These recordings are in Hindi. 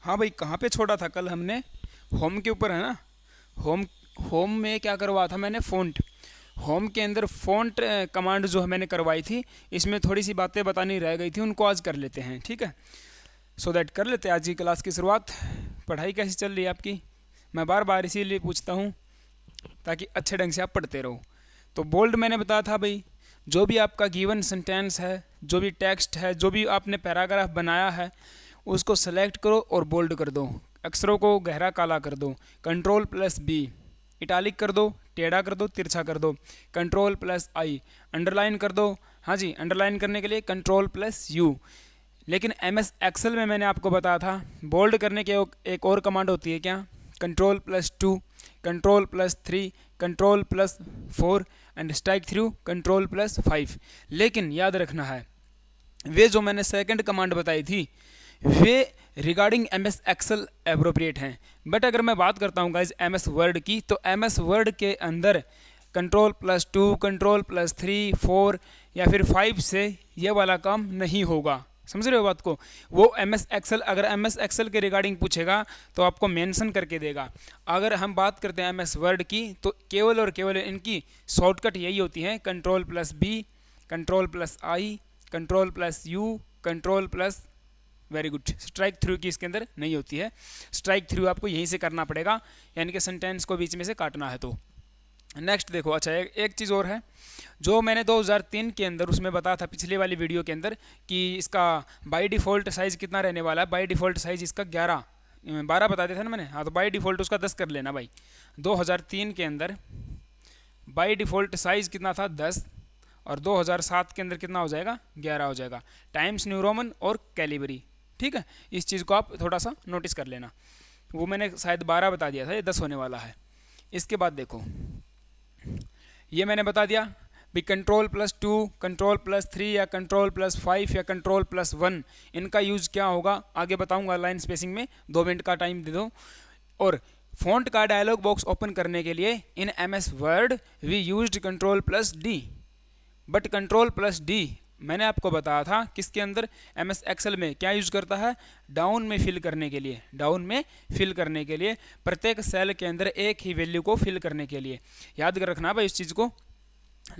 हाँ भाई, कहाँ पे छोड़ा था कल हमने? होम के ऊपर है ना। होम होम में क्या करवा था मैंने? फ़ॉन्ट। होम के अंदर फ़ॉन्ट कमांड जो मैंने करवाई थी, इसमें थोड़ी सी बातें बतानी रह गई थी, उनको आज कर लेते हैं, ठीक है। सो दैट कर लेते हैं आज की क्लास की शुरुआत। पढ़ाई कैसी चल रही है आपकी? मैं बार बार इसीलिए पूछता हूँ ताकि अच्छे ढंग से आप पढ़ते रहो। तो बोल्ड मैंने बताया था भाई, जो भी आपका गिवन सेंटेंस है, जो भी टेक्स्ट है, जो भी आपने पैराग्राफ बनाया है, उसको सेलेक्ट करो और बोल्ड कर दो। अक्षरों को गहरा काला कर दो। कंट्रोल+B। इटालिक कर दो, टेढ़ा कर दो, तिरछा कर दो। कंट्रोल+I। अंडरलाइन कर दो। हाँ जी, अंडरलाइन करने के लिए कंट्रोल+U। लेकिन MS एक्सेल में मैंने आपको बताया था, बोल्ड करने के एक और कमांड होती है क्या? कंट्रोल+2, कंट्रोल+3, कंट्रोल+4 एंड स्ट्राइक थ्रू कंट्रोल+5। लेकिन याद रखना है, वे जो मैंने सेकंड कमांड बताई थी वे रिगार्डिंग MS एक्सेल एप्रोप्रिएट हैं। बट अगर मैं बात करता हूँ गाइज MS वर्ड की, तो MS वर्ड के अंदर कंट्रोल+2, कंट्रोल+3, 4 या फिर 5 से ये वाला काम नहीं होगा। समझ रहे हो बात को? वो MS एक्सेल, अगर MS एक्सेल के रिगार्डिंग पूछेगा तो आपको मेंशन करके देगा। अगर हम बात करते हैं MS वर्ड की, तो केवल और केवल इनकी शॉर्टकट यही होती है, control B, control I, control U, control plus, very good. Strikethrough की इसके अंदर नहीं होती है। स्ट्राइक थ्रू आपको यहीं से करना पड़ेगा, यानी कि सेंटेंस को बीच में से काटना है। तो नेक्स्ट देखो, अच्छा एक चीज़ और है जो मैंने 2003 के अंदर उसमें बताया था पिछली वाली वीडियो के अंदर, कि इसका बाय डिफ़ॉल्ट साइज़ कितना रहने वाला है। बाय डिफ़ॉल्ट साइज़ इसका 12 बता दिया था ना मैंने। हाँ, तो बाय डिफ़ॉल्ट उसका 10 कर लेना भाई। 2003 के अंदर बाय डिफ़ॉल्ट साइज़ कितना था? 10। और 2007 के अंदर कितना हो जाएगा? 11 हो जाएगा। टाइम्स न्यू रोमन और कैलिबरी, ठीक है। इस चीज़ को आप थोड़ा सा नोटिस कर लेना। वो मैंने शायद 12 बता दिया था, ये 10 होने वाला है। इसके बाद देखो, ये मैंने बता दिया भी कंट्रोल+2, कंट्रोल+3 या कंट्रोल+5 या कंट्रोल+1 इनका यूज़ क्या होगा आगे बताऊंगा। लाइन स्पेसिंग में 2 मिनट का टाइम दे दो। और फॉन्ट का डायलॉग बॉक्स ओपन करने के लिए in MS Word we used control D. But control D मैंने आपको बताया था किसके अंदर? MS एक्सेल में क्या यूज करता है? डाउन में फिल करने के लिए। डाउन में फिल करने के लिए, प्रत्येक सेल के अंदर एक ही वैल्यू को फिल करने के लिए। याद कर रखना भाई इस चीज़ को।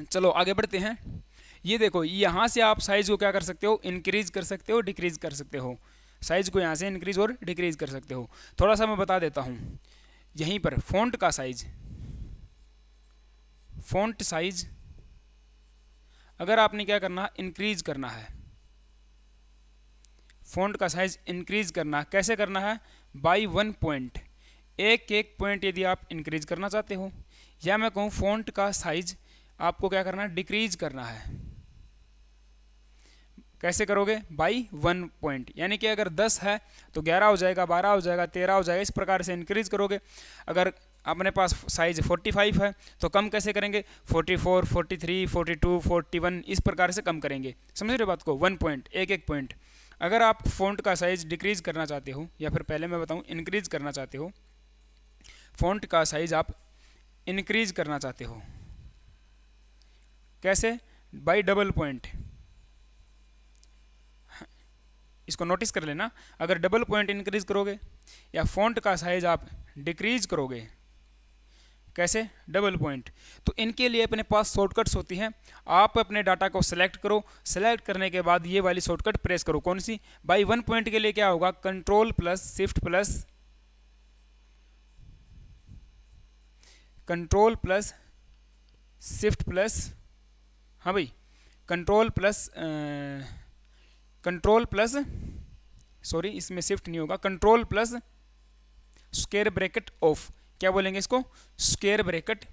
चलो आगे बढ़ते हैं। ये देखो, यहाँ से आप साइज को क्या कर सकते हो? इंक्रीज कर सकते हो, डिक्रीज कर सकते हो। साइज को यहाँ से इंक्रीज और डिक्रीज कर सकते हो। थोड़ा सा मैं बता देता हूँ। यहीं पर फॉन्ट का साइज, फॉन्ट साइज अगर आपने क्या करना है? इंक्रीज करना है। फॉन्ट का साइज इंक्रीज करना है। कैसे करना है? By 1 point. एक पॉइंट यदि आप इंक्रीज करना चाहते हो, या मैं कहूँ फॉन्ट का साइज आपको क्या करना है? डिक्रीज करना है। कैसे करोगे? बाई 1 पॉइंट, यानी कि अगर 10 है तो 11 हो जाएगा, 12 हो जाएगा, 13 हो जाएगा। इस प्रकार से इंक्रीज करोगे। अगर अपने पास साइज 45 है तो कम कैसे करेंगे? 44, 43, 42, 41 इस प्रकार से कम करेंगे। समझ रहे बात को? 1 पॉइंट, एक पॉइंट। अगर आप फॉन्ट का साइज डिक्रीज करना चाहते हो, या फिर पहले मैं बताऊं इंक्रीज करना चाहते हो, फॉन्ट का साइज आप इंक्रीज करना चाहते हो, कैसे? By double point. इसको नोटिस कर लेना। अगर डबल पॉइंट इंक्रीज करोगे या फॉन्ट का साइज आप डिक्रीज करोगे, कैसे? Double point. तो इनके लिए अपने पास शॉर्टकट्स होती हैं। आप अपने डाटा को सिलेक्ट करो, सिलेक्ट करने के बाद ये वाली शॉर्टकट प्रेस करो। कौन सी? बाई 1 पॉइंट के लिए क्या होगा? कंट्रोल+Shift+, कंट्रोल+Shift+, हाँ भाई, कंट्रोल प्लस सॉरी, इसमें शिफ्ट नहीं होगा, कंट्रोल+ स्क्वायर ब्रैकेट ऑफ। क्या बोलेंगे इसको? Square bracket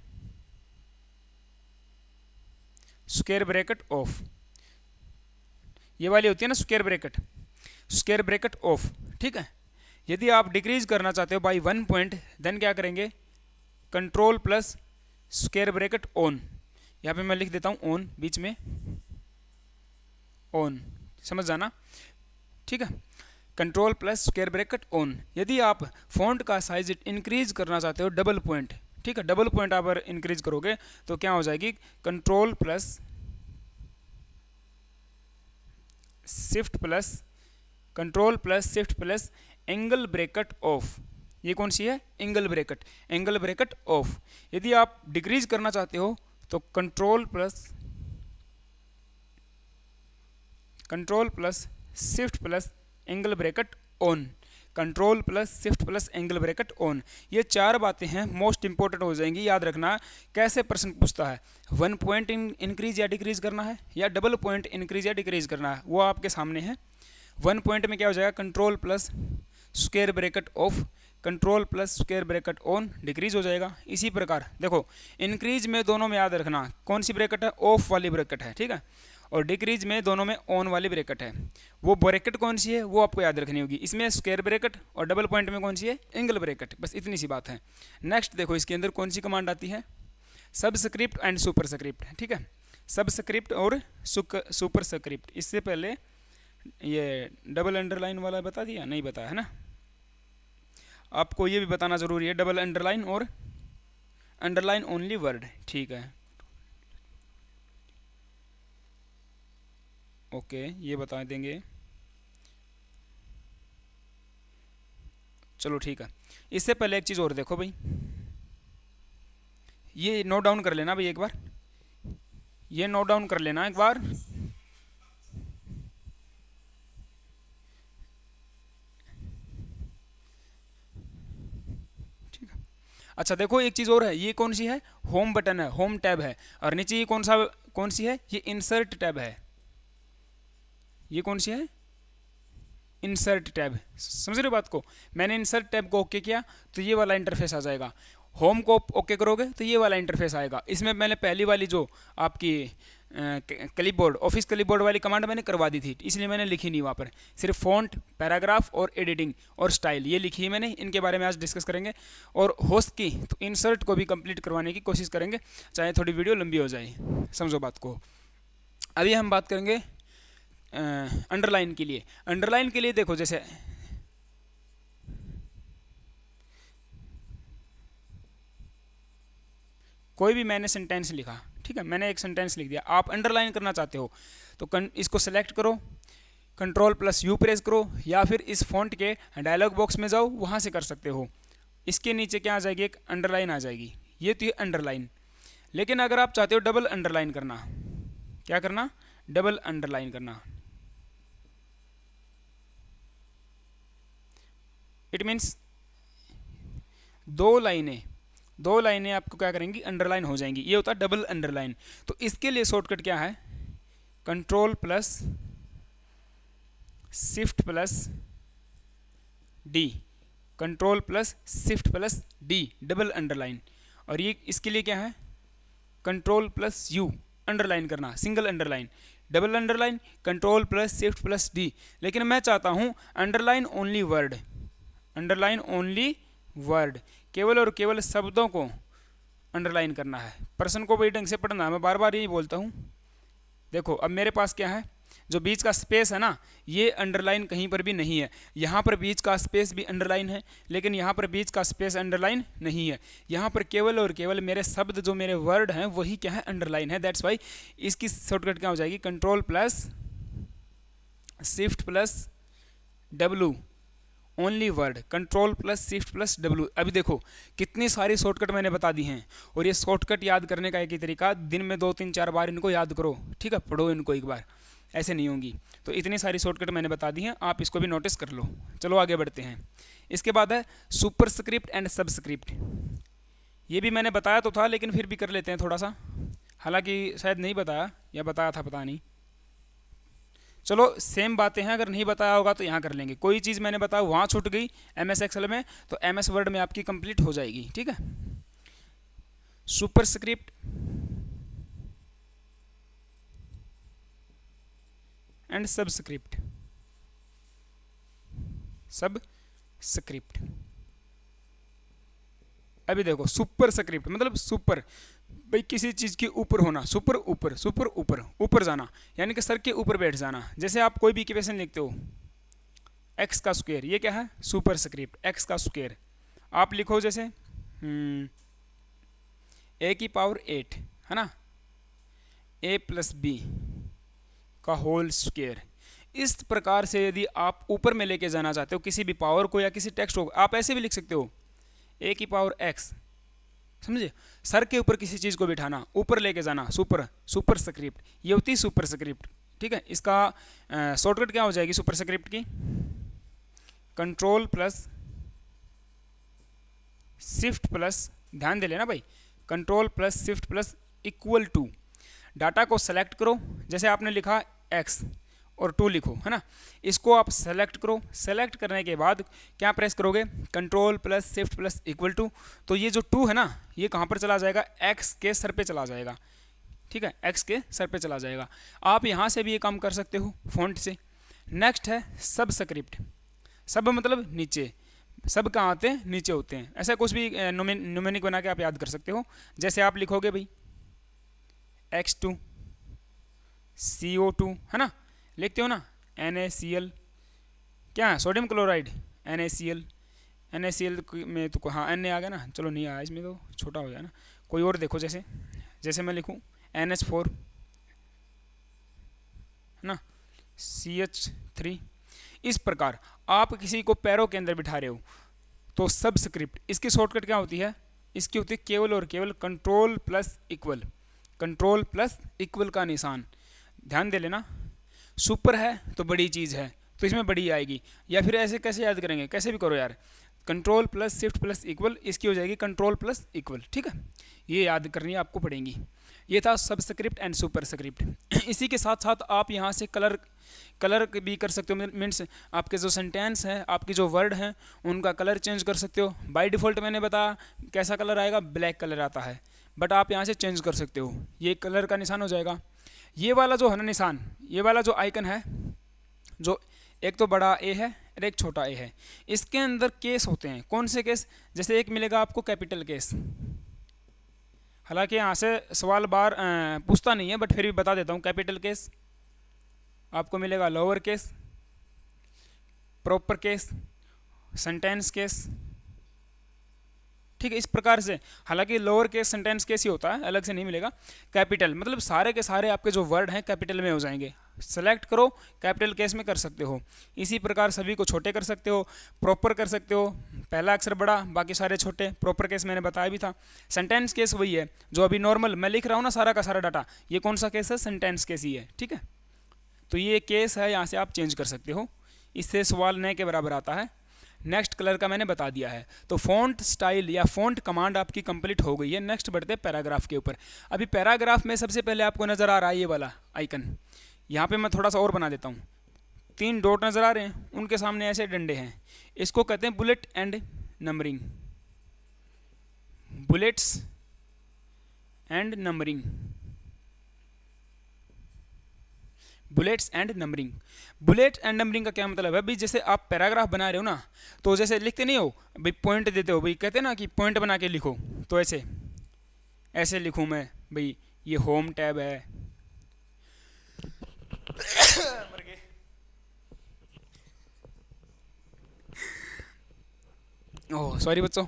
off. ये वाली होती है ना स्क्वायर ब्रैकेट ऑफ, ठीक है। यदि आप डिक्रीज करना चाहते हो बाई 1 पॉइंट, देन क्या करेंगे? Control+ square bracket on. यहाँ पे मैं लिख देता हूँ ऑन, बीच में ऑन, समझ जाना, ठीक है। Control+ square bracket on. यदि आप फॉन्ट का साइज इंक्रीज करना चाहते हो डबल पॉइंट, ठीक है, डबल पॉइंट आप इंक्रीज करोगे तो क्या हो जाएगी? Control shift+ control plus shift plus angle bracket off, ये कौन सी है, angle bracket, angle bracket off. यदि आप डिक्रीज करना चाहते हो तो control plus shift plus angle bracket on, control plus shift plus angle bracket on. ये चार बातें हैं, मोस्ट इंपॉर्टेंट हो जाएंगी, याद रखना। कैसे प्रश्न पूछता है, 1 पॉइंट इंक्रीज या डिक्रीज करना है या डबल पॉइंट इंक्रीज या डिक्रीज करना है, वो आपके सामने है। 1 पॉइंट में क्या हो जाएगा, control plus square bracket of, control plus square bracket on, decrease हो जाएगा। इसी प्रकार देखो इंक्रीज में दोनों में याद रखना कौन सी ब्रैकेट है, ऑफ वाली ब्रैकेट है, ठीक है, और डिक्रीज में दोनों में ऑन वाली ब्रैकेट है। वो ब्रैकेट कौन सी है वो आपको याद रखनी होगी, इसमें स्क्वायर ब्रैकेट और डबल पॉइंट में कौन सी है, एंगल ब्रैकेट, बस इतनी सी बात है। नेक्स्ट देखो इसके अंदर कौन सी कमांड आती है, सबस्क्रिप्ट एंड सुपरस्क्रिप्ट, ठीक है, सबस्क्रिप्ट और सुपरस्क्रिप्ट। इससे पहले ये डबल अंडरलाइन वाला बता दिया, नहीं बताया है ना, आपको ये भी बताना जरूरी है, डबल अंडरलाइन और अंडरलाइन ओनली वर्ड, ठीक है, ओके, ये बता देंगे, चलो ठीक है। इससे पहले एक चीज़ और देखो भाई, ये नोट डाउन कर लेना भाई एक बार, ये नोट डाउन कर लेना एक बार। ठीक है, अच्छा देखो एक चीज़ और है, ये कौन सी है, होम बटन है, होम टैब है, और नीचे ये कौन सी है, ये इंसर्ट टैब है, ये कौन सी है, इंसर्ट टैब, समझ रहे हो बात को। मैंने इंसर्ट टैब को ओके किया तो ये वाला इंटरफेस आ जाएगा, होम को ओके करोगे तो ये वाला इंटरफेस आएगा। इसमें मैंने पहली वाली जो आपकी क्लिपबोर्ड, ऑफिस क्लिपबोर्ड वाली कमांड मैंने करवा दी थी, इसलिए मैंने लिखी नहीं वहाँ पर, सिर्फ फॉन्ट, पैराग्राफ और एडिटिंग और स्टाइल ये लिखी है मैंने, इनके बारे में आज डिस्कस करेंगे। और होस्ट की तो इंसर्ट को भी कंप्लीट करवाने की कोशिश करेंगे, चाहे थोड़ी वीडियो लंबी हो जाए, समझो बात को। अभी हम बात करेंगे अंडरलाइन के लिए। अंडरलाइन के लिए देखो जैसे कोई भी मैंने सेंटेंस लिखा, ठीक है, मैंने एक सेंटेंस लिख दिया, आप अंडरलाइन करना चाहते हो तो इसको सेलेक्ट करो, कंट्रोल प्लस यू प्रेस करो, या फिर इस फॉन्ट के डायलॉग बॉक्स में जाओ, वहाँ से कर सकते हो। इसके नीचे क्या आ जाएगी, एक अंडरलाइन आ जाएगी, ये तो ये अंडरलाइन। लेकिन अगर आप चाहते हो डबल अंडरलाइन करना, क्या करना, डबल अंडरलाइन करना, इट मीन्स दो लाइनें आपको क्या करेंगी, अंडरलाइन हो जाएंगी, ये होता है डबल अंडरलाइन। तो इसके लिए शॉर्टकट क्या है, control plus shift plus D, control plus shift plus D, double underline. और ये इसके लिए क्या है, कंट्रोल प्लस यू, अंडरलाइन करना, single underline, double underline, control plus shift plus D. लेकिन मैं चाहता हूँ underline only word, underline only word, केवल और केवल शब्दों को अंडरलाइन करना है, पर्सन को भी ढंग से पढ़ना है, मैं बार बार यही बोलता हूँ। देखो अब मेरे पास क्या है, जो बीच का स्पेस है ना, ये अंडरलाइन कहीं पर भी नहीं है, यहाँ पर बीच का स्पेस भी अंडरलाइन है, लेकिन यहाँ पर बीच का स्पेस अंडरलाइन नहीं है, यहाँ पर केवल और केवल मेरे शब्द जो मेरे वर्ड हैं वही क्या है, अंडरलाइन है। दैट्स वाई इसकी शॉर्टकट क्या हो जाएगी, control plus shift plus W, only word, control plus shift plus W. अभी देखो कितनी सारी शॉर्टकट मैंने बता दी हैं, और ये शॉर्टकट याद करने का एक ही तरीका, दिन में 2-3-4 बार इनको याद करो, ठीक है, पढ़ो इनको एक बार, ऐसे नहीं होंगी। तो इतनी सारी शॉर्टकट मैंने बता दी हैं, आप इसको भी नोटिस कर लो। चलो आगे बढ़ते हैं। इसके बाद है सुपरस्क्रिप्ट एंड सबस्क्रिप्ट, ये भी मैंने बताया तो था लेकिन फिर भी कर लेते हैं थोड़ा सा, हालांकि शायद नहीं बताया या बताया था पता नहीं, चलो सेम बातें हैं, अगर नहीं बताया होगा तो यहाँ कर लेंगे। कोई चीज़ मैंने बताया वहाँ छूट गई MS एक्सेल में, तो MS वर्ड में आपकी कंप्लीट हो जाएगी, ठीक है। Superscript and subscript, subscript. अभी देखो सुपरस्क्रिप्ट मतलब सुपर, भाई किसी चीज़ के ऊपर होना, सुपर ऊपर, सुपर ऊपर, ऊपर जाना, यानी कि सर के ऊपर बैठ जाना। जैसे आप कोई भी इक्वेशन लिखते हो, एक्स का स्क्वायर, ये क्या है, सुपरस्क्रिप्ट, एक्स का स्क्वायर। आप लिखो जैसे ए की पावर 8 है ना, a प्लस बी का होल स्क्वायर, इस प्रकार से यदि आप ऊपर में लेके जाना चाहते हो किसी भी पावर को या किसी टेक्स्ट को, आप ऐसे भी लिख सकते हो ए की पावर एक्स, समझे। सर के ऊपर किसी चीज़ को बिठाना, ऊपर लेके जाना, सुपर स्क्रिप्ट, ये होती है सुपर स्क्रिप्ट, ठीक है। इसका शॉर्टकट क्या हो जाएगी सुपर स्क्रिप्ट की, कंट्रोल प्लस शिफ्ट प्लस, ध्यान दे लेना भाई, control plus shift plus equal to, data को सेलेक्ट करो, जैसे आपने लिखा x और 2 लिखो, है ना। इसको आप सेलेक्ट करो, सेलेक्ट करने के बाद क्या प्रेस करोगे, control plus shift plus equal to, तो ये जो 2 है ना, ये कहाँ पर चला जाएगा, x के सर पे चला जाएगा, ठीक है, x के सर पे चला जाएगा। आप यहाँ से भी ये काम कर सकते हो फॉन्ट से। नेक्स्ट है सब स्क्रिप्ट, सब मतलब नीचे, सब कहाँ आते हैं, नीचे होते हैं। ऐसा कुछ भी न्यूमेरिक बना के आप याद कर सकते हो। जैसे आप लिखोगे भाई X2 CO2, है ना, लिखते हो ना, NaCl, क्या है सोडियम क्लोराइड, NaCl, NaCl में तो हाँ Na आ गया ना, चलो नहीं आया इसमें तो छोटा हो गया ना, कोई और देखो, जैसे मैं लिखूँ NH4, है ना, CH3। इस प्रकार आप किसी को पैरों के अंदर बिठा रहे हो तो सब स्क्रिप्ट, इसकी शॉर्टकट क्या होती है, इसकी होती है केवल और केवल control plus equal, control plus equal का निशान, ध्यान दे लेना। सुपर है तो बड़ी चीज़ है तो इसमें बड़ी आएगी, या फिर ऐसे कैसे याद करेंगे, कैसे भी करो यार, control plus shift plus equal, इसकी हो जाएगी कंट्रोल प्लस इक्वल, ठीक है। ये याद करनी आपको पड़ेगी। ये था सब स्क्रिप्ट एंड सुपर स्क्रिप्ट। इसी के साथ साथ आप यहाँ से कलर भी कर सकते हो, मीन्स आपके जो सेंटेंस हैं, आपकी जो वर्ड हैं, उनका कलर चेंज कर सकते हो। बाय डिफ़ॉल्ट मैंने बताया कैसा कलर आएगा, ब्लैक कलर आता है, बट आप यहाँ से चेंज कर सकते हो, ये कलर का निशान हो जाएगा। ये वाला जो है ना निशान, ये वाला जो आइकन है, जो एक तो बड़ा ए है और एक छोटा ए है, इसके अंदर केस होते हैं। कौन से केस, जैसे एक मिलेगा आपको कैपिटल केस, हालांकि यहाँ से सवाल बार पूछता नहीं है, बट फिर भी बता देता हूँ। कैपिटल केस आपको मिलेगा, lower case, proper case, sentence case, ठीक है। इस प्रकार से, हालांकि लोअर केस सेंटेंस केस ही होता है, अलग से नहीं मिलेगा। कैपिटल मतलब सारे के सारे आपके जो वर्ड हैं कैपिटल में हो जाएंगे, सेलेक्ट करो कैपिटल केस में कर सकते हो। इसी प्रकार सभी को छोटे कर सकते हो, प्रॉपर कर सकते हो, पहला अक्षर बड़ा बाकी सारे छोटे, प्रॉपर केस मैंने बताया भी था। सेंटेंस केस वही है जो अभी नॉर्मल मैं लिख रहा हूँ ना, सारा का सारा डाटा, ये कौन सा केस है, सेंटेंस केस ही है, ठीक है। तो ये केस है, यहाँ से आप चेंज कर सकते हो, इससे सवाल नए के बराबर आता है। नेक्स्ट कलर का मैंने बता दिया है। तो फ़ॉन्ट स्टाइल या फ़ॉन्ट कमांड आपकी कंप्लीट हो गई है। नेक्स्ट बढ़ते हैं पैराग्राफ के ऊपर। अभी पैराग्राफ में सबसे पहले आपको नज़र आ रहा है ये वाला आइकन, यहाँ पे मैं थोड़ा सा और बना देता हूँ। 3 डॉट नज़र आ रहे हैं, उनके सामने ऐसे डंडे हैं, इसको कहते हैं bullet and numbering, bullets and numbering, bullets and numbering. Bullet and numbering का क्या मतलब है भाई, जैसे आप पैराग्राफ बना रहे हो ना, तो जैसे लिखते नहीं हो भाई, पॉइंट देते हो भाई, कहते हैं ना कि पॉइंट बना के लिखो, तो ऐसे लिखूँ मैं भाई, ये होम टैब है ओह सॉरी बच्चों,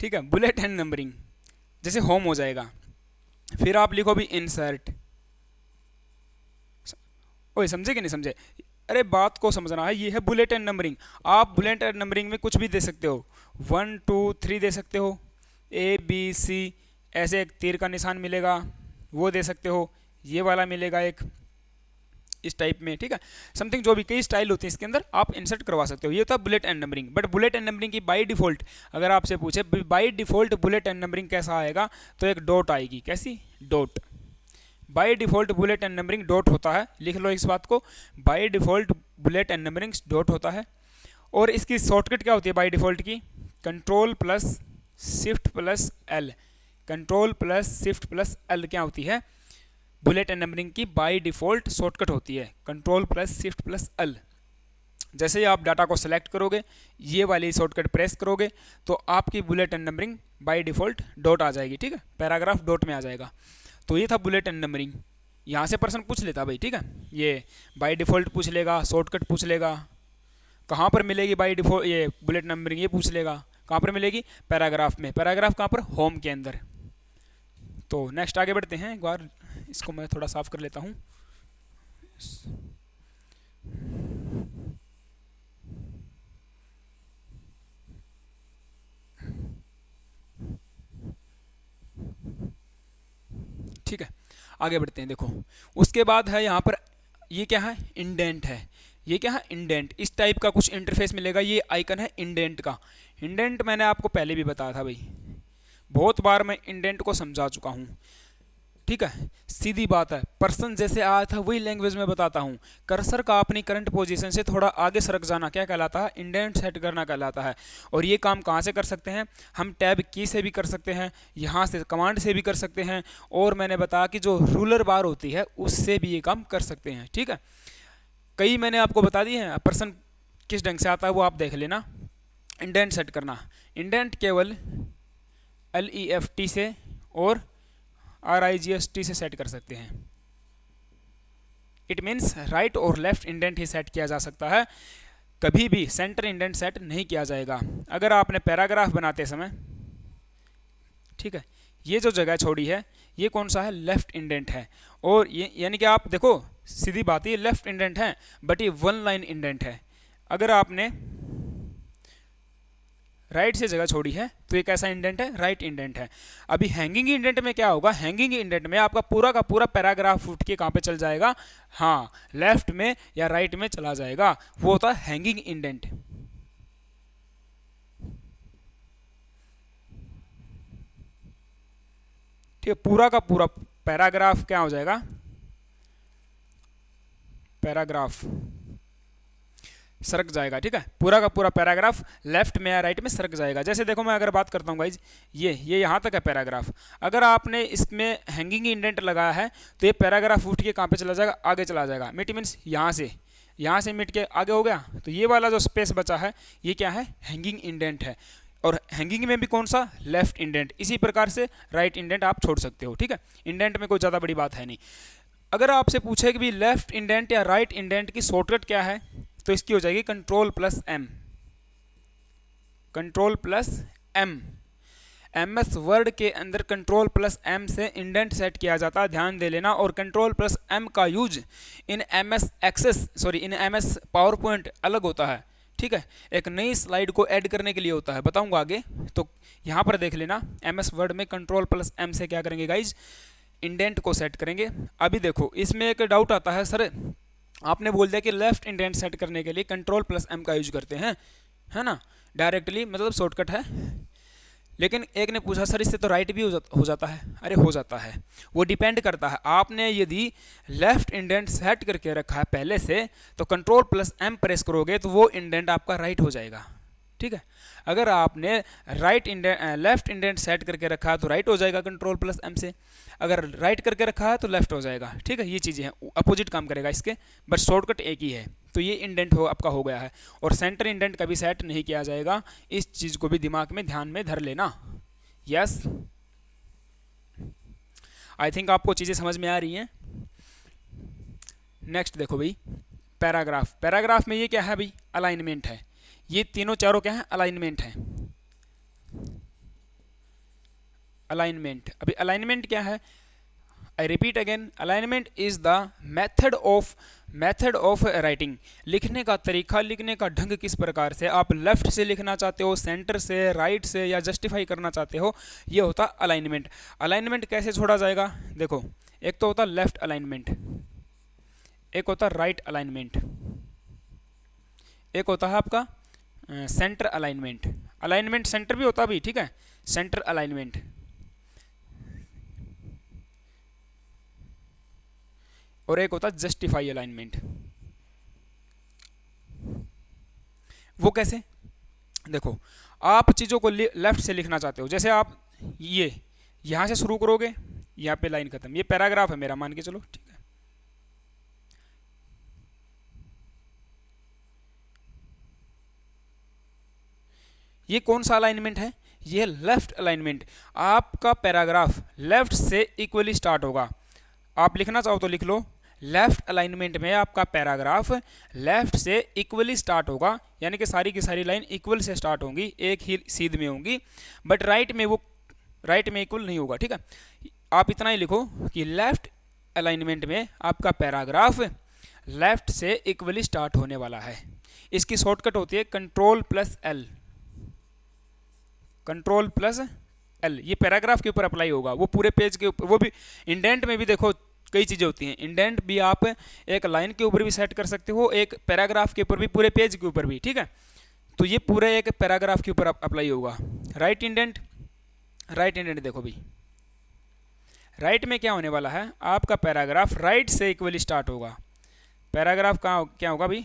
ठीक है। बुलेट एंड नंबरिंग, जैसे होम हो जाएगा, फिर आप लिखो भी इंसर्ट, ओए समझे कि नहीं समझे, अरे बात को समझना है। ये है बुलेट एंड नंबरिंग। आप बुलेट एंड नंबरिंग में कुछ भी दे सकते हो, 1 2 3 दे सकते हो, ABC, ऐसे एक तीर का निशान मिलेगा वो दे सकते हो, ये वाला मिलेगा एक इस टाइप में, ठीक है। समथिंग जो भी कई स्टाइल होती है इसके अंदर, आप इंसर्ट करवा सकते हो। ये था bullet and numbering. But bullet and numbering की बाय डिफ़ॉल्ट अगर आपसे पूछे by default bullet and numbering कैसा आएगा, तो एक डॉट आएगी, कैसी dot. By default bullet and numbering dot होता है, लिख लो इस बात को, by default bullet and numbering dot होता है। और इसकी शॉर्टकट क्या होती है बाय डिफ़ॉल्ट की, control plus shift plus L, control plus shift plus L क्या होती है, बुलेट एंड नंबरिंग की बाय डिफ़ॉल्ट शॉर्टकट होती है, control plus shift plus L. जैसे ही आप डाटा को सेलेक्ट करोगे, ये वाली शॉर्टकट प्रेस करोगे, तो आपकी bullet and numbering by default dot आ जाएगी, ठीक है, पैराग्राफ डॉट में आ जाएगा। तो ये था बुलेट एंड नंबरिंग। यहाँ से पर्सन पूछ लेता भाई, ठीक है, ये बाय डिफ़ॉल्ट पूछ लेगा, शॉर्टकट पूछ लेगा, कहाँ पर मिलेगी बाय डिफ़ॉल्ट ये बुलेट नंबरिंग, ये पूछ लेगा कहाँ पर मिलेगी, पैराग्राफ में। पैराग्राफ कहाँ पर, होम के अंदर। तो नेक्स्ट आगे बढ़ते हैं, एक बार इसको मैं थोड़ा साफ कर लेता हूँ। ठीक है, आगे बढ़ते हैं। देखो उसके बाद है यहाँ पर, ये क्या है, इंडेंट है। ये क्या है, इंडेंट। इस टाइप का कुछ इंटरफेस मिलेगा, ये आइकन है इंडेंट का। इंडेंट मैंने आपको पहले भी बताया था भाई, बहुत बार मैं इंडेंट को समझा चुका हूँ। ठीक है, सीधी बात है, पर्सन जैसे आया था वही लैंग्वेज में बताता हूँ। कर्सर का अपनी करंट पोजीशन से थोड़ा आगे सरक जाना क्या कहलाता है, इंडेंट सेट करना कहलाता है। और ये काम कहाँ से कर सकते हैं हम, टैब की से भी कर सकते हैं, यहाँ से कमांड से भी कर सकते हैं, और मैंने बताया कि जो रूलर बार होती है उससे भी ये काम कर सकते हैं। ठीक है, कई मैंने आपको बता दिए हैं। पर्सन किस ढंग से आता है वो आप देख लेना। इंडेंट सेट करना, इंडेंट केवल LEFT से और RIGST से सेट कर सकते हैं। इट मीन्स राइट और लेफ्ट इंडेंट ही सेट किया जा सकता है, कभी भी सेंटर इंडेंट सेट नहीं किया जाएगा। अगर आपने पैराग्राफ बनाते समय, ठीक है, ये जो जगह छोड़ी है ये कौन सा है, लेफ्ट इंडेंट है। और ये यानी कि आप देखो सीधी बात, ये लेफ्ट इंडेंट है बट ये वन लाइन इंडेंट है। अगर आपने राइट से जगह छोड़ी है तो ये कैसा इंडेंट है, राइट इंडेंट है। अभी हैंगिंग इंडेंट में क्या होगा, हैंगिंग इंडेंट में आपका पूरा का पूरा पैराग्राफ उठ के कहाँ पे चल जाएगा, हाँ लेफ्ट में या राइट में चला जाएगा, वो होता है हैंगिंग इंडेंट। ठीक है, पूरा का पूरा पैराग्राफ क्या हो जाएगा, पैराग्राफ सरक जाएगा। ठीक है, पूरा का पूरा पैराग्राफ लेफ्ट में या राइट में सरक जाएगा। जैसे देखो मैं अगर बात करता हूँ गाइज, ये यहाँ तक है पैराग्राफ, अगर आपने इसमें हैंगिंग इंडेंट लगाया है तो ये पैराग्राफ उठ के कहाँ पे चला जाएगा, आगे चला जाएगा। मिट मीन्स यहाँ से मिट के आगे हो गया, तो ये वाला जो स्पेस बचा है ये क्या है, हैंगिंग इंडेंट है। और हैंगिंग में भी कौन सा, लेफ्ट इंडेंट। इसी प्रकार से राइट इंडेंट आप छोड़ सकते हो। ठीक है, इंडेंट में कोई ज़्यादा बड़ी बात है नहीं। अगर आपसे पूछे कि भी लेफ्ट इंडेंट या राइट इंडेंट की शॉर्टकट क्या है, तो इसकी हो जाएगी Ctrl+M। Ctrl+M। MS वर्ड के अंदर Ctrl+M से इंडेंट सेट किया जाता है, ध्यान दे लेना। और Ctrl+M का use in MS power point अलग होता है। ठीक है, एक नई स्लाइड को ऐड करने के लिए होता है, बताऊंगा आगे। तो यहाँ पर देख लेना, MS वर्ड में Ctrl+M से क्या करेंगे गाइज, इंडेंट को सेट करेंगे। अभी देखो इसमें एक डाउट आता है, सर आपने बोल दिया कि लेफ्ट इंडेंट सेट करने के लिए Ctrl+M का यूज करते हैं, है ना, डायरेक्टली मतलब शॉर्टकट है। लेकिन एक ने पूछा सर इससे तो राइट भी हो जाता है। अरे हो जाता है, वो डिपेंड करता है। आपने यदि लेफ्ट इंडेंट सेट करके रखा है पहले से, तो Ctrl+M प्रेस करोगे तो वो इंडेंट आपका राइट हो जाएगा। ठीक है, अगर आपने लेफ्ट इंडेंट सेट करके रखा है तो राइट हो जाएगा Ctrl+M से, अगर राइट करके रखा है तो लेफ्ट हो जाएगा। ठीक है, ये चीज़ें हैं, अपोजिट काम करेगा इसके, बट शॉर्टकट एक ही है। तो ये इंडेंट आपका हो गया है, और सेंटर इंडेंट कभी सेट नहीं किया जाएगा। इस चीज़ को भी दिमाग में ध्यान में धर लेना। यस, आई थिंक आपको चीज़ें समझ में आ रही हैं। नेक्स्ट देखो भाई, पैराग्राफ। पैराग्राफ में ये क्या है भाई, अलाइनमेंट है। ये तीनों चारों क्या है, अलाइनमेंट है। अलाइनमेंट, अभी अलाइनमेंट क्या है, आई repeat again, alignment is the method of writing. लिखने का तरीका, लिखने का ढंग, किस प्रकार से आप लेफ्ट से लिखना चाहते हो, सेंटर से, राइट से, या जस्टिफाई करना चाहते हो, ये होता अलाइनमेंट। अलाइनमेंट कैसे छोड़ा जाएगा, देखो एक तो होता लेफ्ट अलाइनमेंट, एक होता राइट अलाइनमेंट, एक होता है आपका सेंटर अलाइनमेंट। अलाइनमेंट सेंटर भी होता भी, ठीक है, सेंटर अलाइनमेंट। और एक होता जस्टिफाई अलाइनमेंट। वो कैसे, देखो आप चीज़ों को लेफ्ट से लिखना चाहते हो, जैसे आप ये यहाँ से शुरू करोगे, यहाँ पे लाइन खत्म। ये पैराग्राफ है मेरा, मान के चलो, ठीक है। ये कौन सा अलाइनमेंट है, ये लेफ्ट अलाइनमेंट। आपका पैराग्राफ लेफ्ट से इक्वली स्टार्ट होगा। आप लिखना चाहो तो लिख लो, लेफ्ट अलाइनमेंट में आपका पैराग्राफ लेफ्ट से इक्वली स्टार्ट होगा, यानी कि सारी की सारी लाइन इक्वल से स्टार्ट होंगी, एक ही सीध में होंगी। बट राइट में इक्वल नहीं होगा। ठीक है, आप इतना ही लिखो कि लेफ्ट अलाइनमेंट में आपका पैराग्राफ लेफ्ट से इक्वली स्टार्ट होने वाला है। इसकी शॉर्टकट होती है Ctrl+L। एल, ये पैराग्राफ के ऊपर अप्लाई होगा, वो पूरे पेज के ऊपर, वो भी इंडेंट में भी देखो कई चीज़ें होती हैं, इंडेंट भी आप एक लाइन के ऊपर भी सेट कर सकते हो, एक पैराग्राफ के ऊपर भी, पूरे पेज के ऊपर भी, ठीक है। तो ये पूरे एक पैराग्राफ के ऊपर अप्लाई होगा। राइट इंडेंट, राइट इंडेंट देखो भी, राइट में क्या होने वाला है, आपका पैराग्राफ राइट से इक्वली स्टार्ट होगा। पैराग्राफ कहाँ क्या होगा भाई,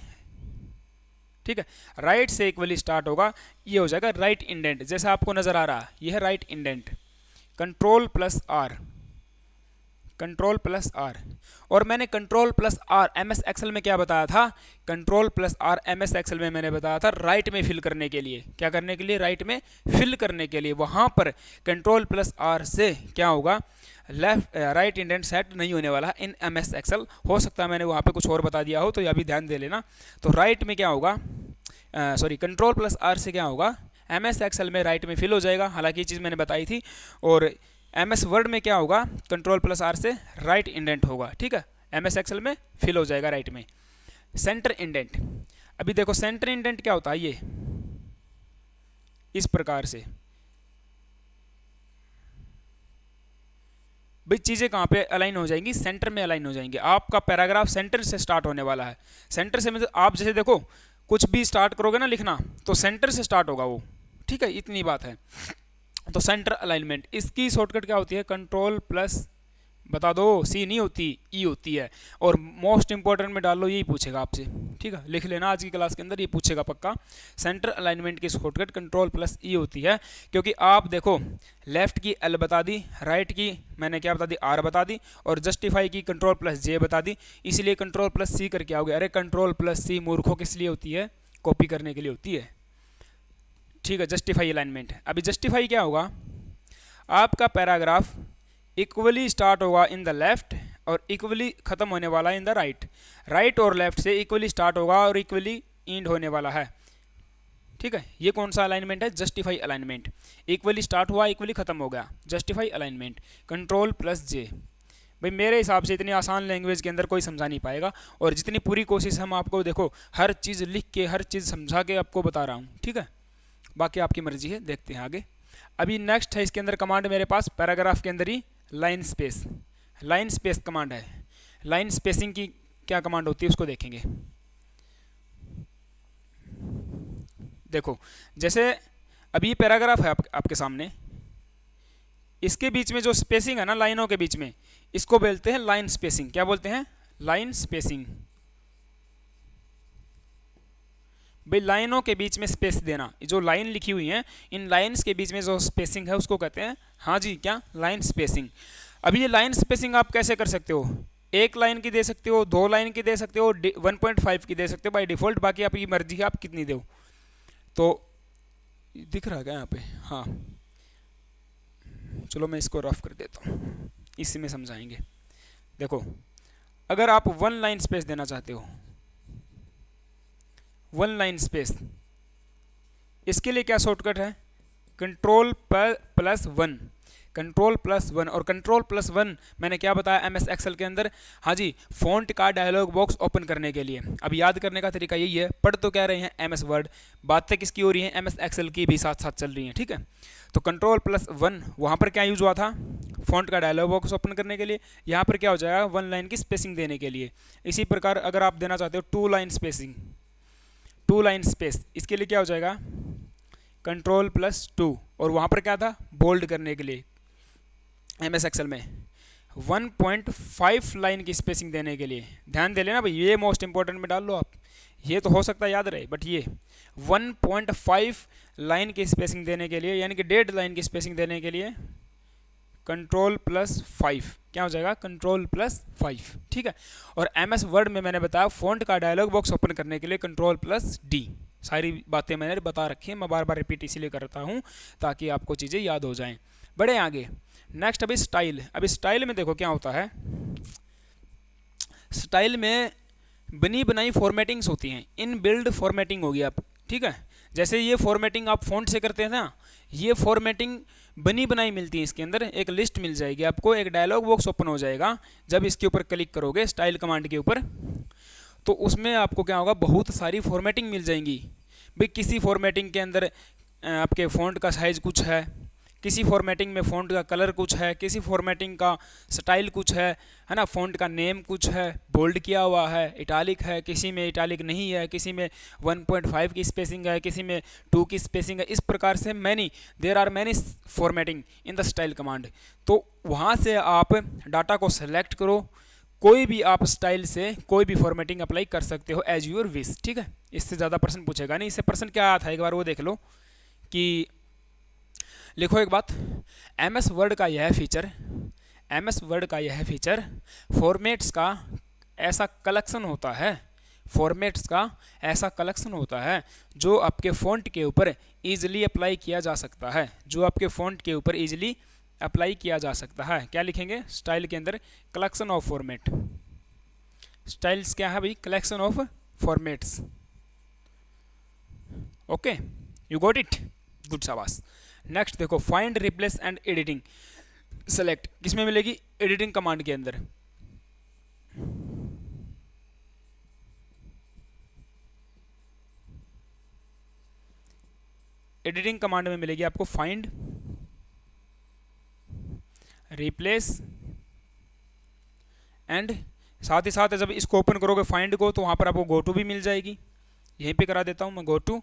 ठीक है, राइट से इक्वली स्टार्ट होगा, ये हो जाएगा राइट इंडेंट, जैसा आपको नजर आ रहा है, ये है right indent. Control plus R, control plus R, और मैंने control plus R MS Excel में क्या बताया था, control plus R MS Excel में मैंने बताया था राइट में फिल करने के लिए, क्या करने के लिए, राइट में फिल करने के लिए। वहां पर कंट्रोल प्लस आर से क्या होगा, लेफ्ट राइट इंडेंट सेट नहीं होने वाला इन एमएस एक्सेल। हो सकता है मैंने वहाँ पे कुछ और बता दिया हो, तो यह भी ध्यान दे लेना। तो राइट में क्या होगा, सॉरी कंट्रोल प्लस आर से क्या होगा, एमएस एक्सेल में राइट में फिल हो जाएगा, हालांकि ये चीज़ मैंने बताई थी। और एमएस वर्ड में क्या होगा, कंट्रोल प्लस आर से राइट इंडेंट होगा, ठीक है, एमएस एक्सेल में फिल हो जाएगा राइट में। सेंटर इंडेंट, अभी देखो सेंटर इंडेंट क्या होता है, ये इस प्रकार से भाई चीज़ें कहाँ पे अलाइन हो जाएंगी, सेंटर में अलाइन हो जाएंगी। आपका पैराग्राफ सेंटर से स्टार्ट होने वाला है, सेंटर से मतलब आप जैसे देखो कुछ भी स्टार्ट करोगे ना लिखना तो सेंटर से स्टार्ट होगा वो, ठीक है, इतनी बात है। तो सेंटर अलाइनमेंट, इसकी शॉर्टकट क्या होती है, कंट्रोल प्लस, बता दो, सी नहीं होती, ई होती है। और मोस्ट इंपॉर्टेंट में डाल लो, यही पूछेगा आपसे, ठीक है, लिख लेना आज की क्लास के अंदर, ये पूछेगा पक्का। सेंटर अलाइनमेंट की शॉर्टकट कंट्रोल प्लस ई होती है, क्योंकि आप देखो लेफ्ट की एल बता दी, राइट की मैंने क्या बता दी, आर बता दी, और जस्टिफाई की कंट्रोल प्लस जे बता दी, इसलिए कंट्रोल प्लस सी करके आओगे। अरे कंट्रोल प्लस सी मूर्खों किस लिए होती है, कॉपी करने के लिए होती है, ठीक है। जस्टिफाई अलाइनमेंट, अभी जस्टिफाई क्या होगा, आपका पैराग्राफ इक्वली स्टार्ट होगा इन द लेफ्ट और इक्वली खत्म होने वाला इन द राइट, राइट और लेफ्ट से इक्वली स्टार्ट होगा और इक्वली एंड होने वाला है, ठीक है। ये कौन सा अलाइनमेंट है, जस्टिफाई अलाइनमेंट, इक्वली स्टार्ट हुआ इक्वली खत्म हो गया, जस्टिफाई अलाइनमेंट। कंट्रोल प्लस जे, भाई मेरे हिसाब से इतनी आसान लैंग्वेज के अंदर कोई समझा नहीं पाएगा, और जितनी पूरी कोशिश हम आपको देखो हर चीज़ लिख के हर चीज़ समझा के आपको बता रहा हूँ, ठीक है। बाकी आपकी मर्जी है, देखते हैं आगे। अभी नेक्स्ट है इसके अंदर कमांड मेरे पास पैराग्राफ के अंदर ही, line space, line space command है। लाइन स्पेसिंग की क्या कमांड होती है उसको देखेंगे। देखो जैसे अभी पैराग्राफ है आपके सामने, इसके बीच में जो स्पेसिंग है ना लाइनों के बीच में, इसको बोलते हैं लाइन स्पेसिंग। क्या बोलते हैं, लाइन स्पेसिंग। भाई लाइनों के बीच में स्पेस देना, जो लाइन लिखी हुई है इन लाइंस के बीच में जो स्पेसिंग है उसको कहते हैं, हाँ जी क्या, लाइन स्पेसिंग। अभी ये लाइन स्पेसिंग आप कैसे कर सकते हो, एक लाइन की दे सकते हो, 2 लाइन की दे सकते हो, 1.5 की दे सकते हो बाय डिफ़ॉल्ट, बाकी आपकी मर्जी है आप कितनी दो। तो दिख रहा है क्या यहाँ पे, हाँ चलो मैं इसको रफ कर देता हूँ, इसी में समझाएंगे। देखो अगर आप 1 लाइन स्पेस देना चाहते हो, 1 लाइन स्पेस, इसके लिए क्या शॉर्टकट है, कंट्रोल प्लस 1, कंट्रोल प्लस 1। और कंट्रोल प्लस 1 मैंने क्या बताया एमएस एक्सेल के अंदर, हाँ जी, फ़ॉन्ट का डायलॉग बॉक्स ओपन करने के लिए। अब याद करने का तरीका यही है, पढ़ तो कह रहे हैं एमएस वर्ड, बातें किसकी हो रही हैं, एमएस एक्सेल की भी साथ साथ चल रही हैं, ठीक है। तो कंट्रोल प्लस 1 वहाँ पर क्या यूज हुआ था, फ़ॉन्ट का डायलॉग बॉक्स ओपन करने के लिए, यहाँ पर क्या हो जाएगा 1 लाइन की स्पेसिंग देने के लिए। इसी प्रकार अगर आप देना चाहते हो 2 लाइन स्पेसिंग, 2 लाइन स्पेस, इसके लिए क्या हो जाएगा कंट्रोल प्लस 2, और वहाँ पर क्या था बोल्ड करने के लिए एमएस एक्सेल में 1.5 लाइन की स्पेसिंग देने के लिए। ध्यान दे लेना भाई, ये मोस्ट इंपॉर्टेंट में डाल लो आप, ये तो हो सकता है याद रहे, बट ये 1.5 लाइन की स्पेसिंग देने के लिए, यानी कि 1.5 लाइन की स्पेसिंग देने के लिए कंट्रोल प्लस 5, क्या हो जाएगा कंट्रोल प्लस 5, ठीक है। और एमएस वर्ड में मैंने बताया फ़ॉन्ट का डायलॉग बॉक्स ओपन करने के लिए कंट्रोल प्लस डी। सारी बातें मैंने बता रखी हैं, मैं बार बार रिपीट इसीलिए करता हूँ ताकि आपको चीज़ें याद हो जाएं। बड़े आगे नेक्स्ट अभी स्टाइल। अभी स्टाइल में देखो क्या होता है, स्टाइल में बनी बनाई फॉर्मेटिंग्स होती हैं, इन बिल्ड फॉर्मेटिंग होगी आप, ठीक है। जैसे ये फॉर्मेटिंग आप फ़ॉन्ट से करते हैं ना, ये फॉर्मेटिंग बनी बनाई मिलती है, इसके अंदर एक लिस्ट मिल जाएगी आपको, एक डायलॉग बॉक्स ओपन हो जाएगा जब इसके ऊपर क्लिक करोगे स्टाइल कमांड के ऊपर, तो उसमें आपको क्या होगा बहुत सारी फॉर्मेटिंग मिल जाएंगी। भाई किसी फॉर्मेटिंग के अंदर आपके फ़ॉन्ट का साइज़ कुछ है, किसी फॉर्मेटिंग में फ़ॉन्ट का कलर कुछ है, किसी फॉर्मेटिंग का स्टाइल कुछ है ना, फ़ॉन्ट का नेम कुछ है, बोल्ड किया हुआ है, इटालिक है, किसी में इटालिक नहीं है, किसी में 1.5 की स्पेसिंग है, किसी में 2 की स्पेसिंग है। इस प्रकार से there are many formatting in the style command. तो वहाँ से आप डाटा को सेलेक्ट करो, कोई भी आप स्टाइल से कोई भी फॉर्मेटिंग अप्लाई कर सकते हो एज यूर विश, ठीक है। इससे ज़्यादा प्रश्न पूछेगा नहीं। इससे प्रश्न क्या आया था एक बार वो देख लो कि लिखो एक बात, एमएस वर्ड का यह फीचर फॉर्मेट्स का ऐसा कलेक्शन होता है, फॉर्मेट्स का ऐसा कलेक्शन होता है जो आपके फ़ॉन्ट के ऊपर ईजिली अप्लाई किया जा सकता है, जो आपके फ़ॉन्ट के ऊपर ईजिली अप्लाई किया जा सकता है। क्या लिखेंगे स्टाइल के अंदर? Collection of format. स्टाइल्स क्या है भाई? Collection of formats. Okay, you got it, good, शाबाश। नेक्स्ट देखो, find, replace and editing select किसमें मिलेगी? एडिटिंग कमांड के अंदर। एडिटिंग कमांड में मिलेगी आपको फाइंड, रिप्लेस एंड, साथ ही साथ जब इसको ओपन करोगे फाइंड को तो वहाँ पर आपको गो टू भी मिल जाएगी। यहीं पे करा देता हूँ मैं गो टू,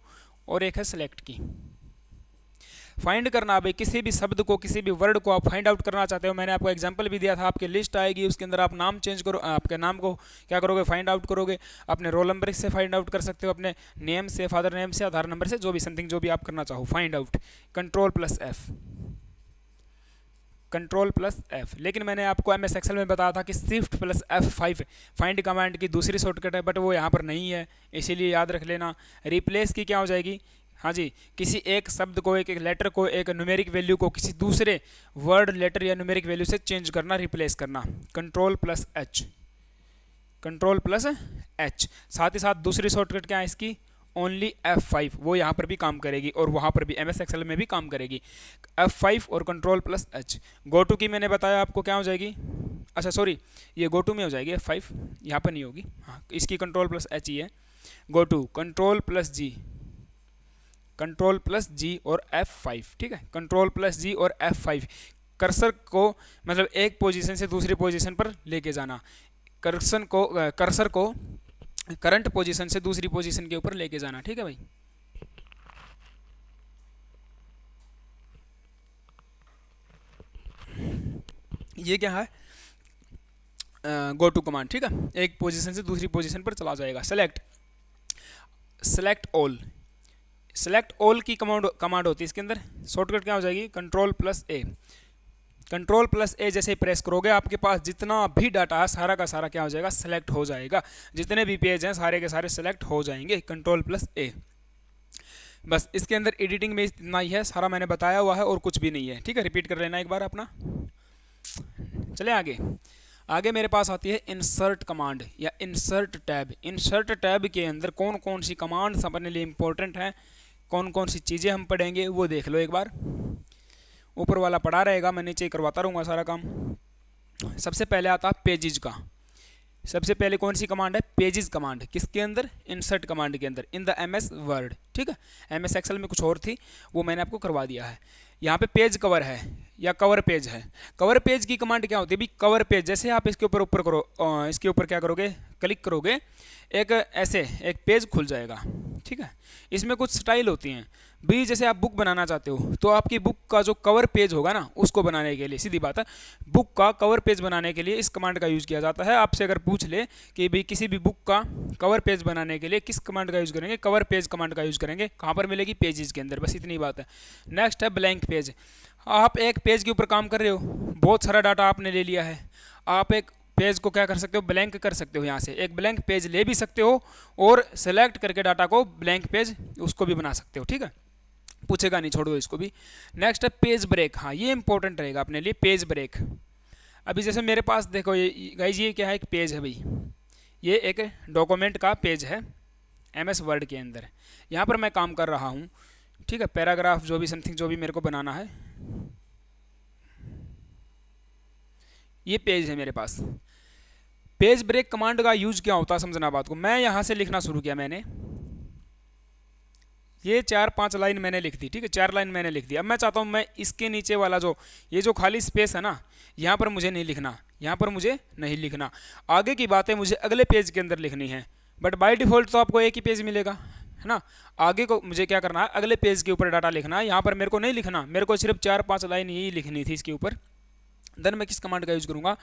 और एक है सेलेक्ट की। फाइंड करना, भाई किसी भी शब्द को, किसी भी वर्ड को आप फाइंड आउट करना चाहते हो, मैंने आपको एग्जांपल भी दिया था, आपकी लिस्ट आएगी, उसके अंदर आप नाम चेंज करो, आपके नाम को क्या करोगे? फाइंड आउट करोगे। अपने रोल नंबर से फाइंड आउट कर सकते हो, अपने नेम से, फादर नेम से, आधार नंबर से, जो भी समथिंग जो भी आप करना चाहो find out. Control plus F। लेकिन मैंने आपको MS एक्सेल में बताया था कि Shift+F5 फाइंड कमांड की दूसरी शॉर्टकट है, बट वो यहाँ पर नहीं है, इसीलिए याद रख लेना। रिप्लेस की क्या हो जाएगी? हाँ जी, किसी एक शब्द को, एक लेटर को, एक न्यूमेरिक वैल्यू को किसी दूसरे वर्ड, लेटर या न्यूमेरिक वैल्यू से चेंज करना, रिप्लेस करना। Control plus H। साथ ही साथ दूसरी शॉर्टकट क्या है इसकी? ओनली F5, वो यहाँ पर भी काम करेगी और वहाँ पर भी MS एक्सेल में भी काम करेगी। F5 और कंट्रोल+H। गो टू की मैंने बताया आपको क्या हो जाएगी, अच्छा सॉरी, ये गो टू में हो जाएगी F5, यहाँ पर नहीं होगी, हाँ इसकी कंट्रोल+H ही है। गो टू, कंट्रोल+G और F5, ठीक है, कंट्रोल+G और F5। कर्सर को मतलब एक पोजीशन से दूसरी पोजीशन पर लेके जाना, कर्सर को करंट पोजीशन से दूसरी पोजीशन के ऊपर लेके जाना, ठीक है भाई। ये क्या है? गो टू कमांड, ठीक है, एक पोजीशन से दूसरी पोजीशन पर चला जाएगा। सेलेक्ट ऑल की कमांड होती है इसके अंदर। शॉर्टकट क्या हो जाएगी? कंट्रोल+A जैसे प्रेस करोगे आपके पास जितना भी डाटा है सारा का सारा क्या हो जाएगा? सेलेक्ट हो जाएगा। जितने भी पेज हैं सारे के सारे सेलेक्ट हो जाएंगे, कंट्रोल+A। बस इसके अंदर एडिटिंग में इतना ही है, सारा मैंने बताया हुआ है और कुछ भी नहीं है, ठीक है। रिपीट कर लेना एक बार अपना। चले आगे मेरे पास आती है इंसर्ट कमांड या इंसर्ट टैब। इंसर्ट टैब के अंदर कौन कौन सी कमांड्स अपने लिए इंपॉर्टेंट हैं, कौन कौन सी चीज़ें हम पढ़ेंगे वो देख लो एक बार। ऊपर वाला पढ़ा रहेगा, मैं नीचे करवाता रहूँगा सारा काम। सबसे पहले आता है पेजेज का। सबसे पहले कौन सी कमांड है? Pages command. किसके अंदर? इंसर्ट कमांड के अंदर, इन द MS वर्ड, ठीक है। MS एक्सेल में कुछ और थी, वो मैंने आपको करवा दिया है। यहाँ पे पेज कवर है या कवर पेज है। कवर पेज की कमांड क्या होती है? भी कवर पेज, जैसे आप इसके ऊपर करो, इसके ऊपर क्या करोगे? क्लिक करोगे, एक ऐसे एक पेज खुल जाएगा, ठीक है। इसमें कुछ स्टाइल होती हैं भी, जैसे आप बुक बनाना चाहते हो तो आपकी बुक का जो कवर पेज होगा ना, उसको बनाने के लिए, सीधी बात है, बुक का कवर पेज बनाने के लिए इस कमांड का यूज़ किया जाता है। आपसे अगर पूछ ले कि भाई किसी भी बुक का कवर पेज बनाने के लिए किस कमांड का यूज़ करेंगे? कवर पेज कमांड का यूज़ करेंगे। कहाँ पर मिलेगी? पेजेस के अंदर, बस इतनी बात है। नेक्स्ट है ब्लैंक पेज। आप एक पेज के ऊपर काम कर रहे हो, बहुत सारा डाटा आपने ले लिया है, आप एक पेज को क्या कर सकते हो? ब्लैंक कर सकते हो। यहाँ से एक ब्लैंक पेज ले भी सकते हो और सेलेक्ट करके डाटा को ब्लैंक पेज उसको भी बना सकते हो, ठीक है। पूछेगा नहीं, छोड़ दो इसको भी। नेक्स्ट है पेज ब्रेक। हाँ, ये इंपॉर्टेंट रहेगा अपने लिए, पेज ब्रेक। अभी जैसे मेरे पास देखो ये गाइज, ये क्या है? एक पेज है भाई, ये एक डॉक्यूमेंट का पेज है MS वर्ड के अंदर। यहाँ पर मैं काम कर रहा हूँ, ठीक है, पैराग्राफ जो भी समथिंग जो भी मेरे को बनाना है, ये पेज है मेरे पास। पेज ब्रेक कमांड का यूज क्या होता है, समझना बात को। मैं यहाँ से लिखना शुरू किया, मैंने ये 4-5 लाइन मैंने लिख दी, ठीक है, 4 लाइन मैंने लिख दी। अब मैं चाहता हूँ मैं इसके नीचे वाला जो ये जो खाली स्पेस है ना, यहाँ पर मुझे नहीं लिखना, यहाँ पर मुझे नहीं लिखना, आगे की बातें मुझे अगले पेज के अंदर लिखनी है। बट बाय डिफ़ॉल्ट तो आपको एक ही पेज मिलेगा, है ना। आगे को मुझे क्या करना है, अगले पेज के ऊपर डाटा लिखना है, यहाँ पर मेरे को नहीं लिखना, मेरे को सिर्फ 4-5 लाइन यही लिखनी थी इसके ऊपर। देन मैं किस कमांड का यूज़ करूँगा,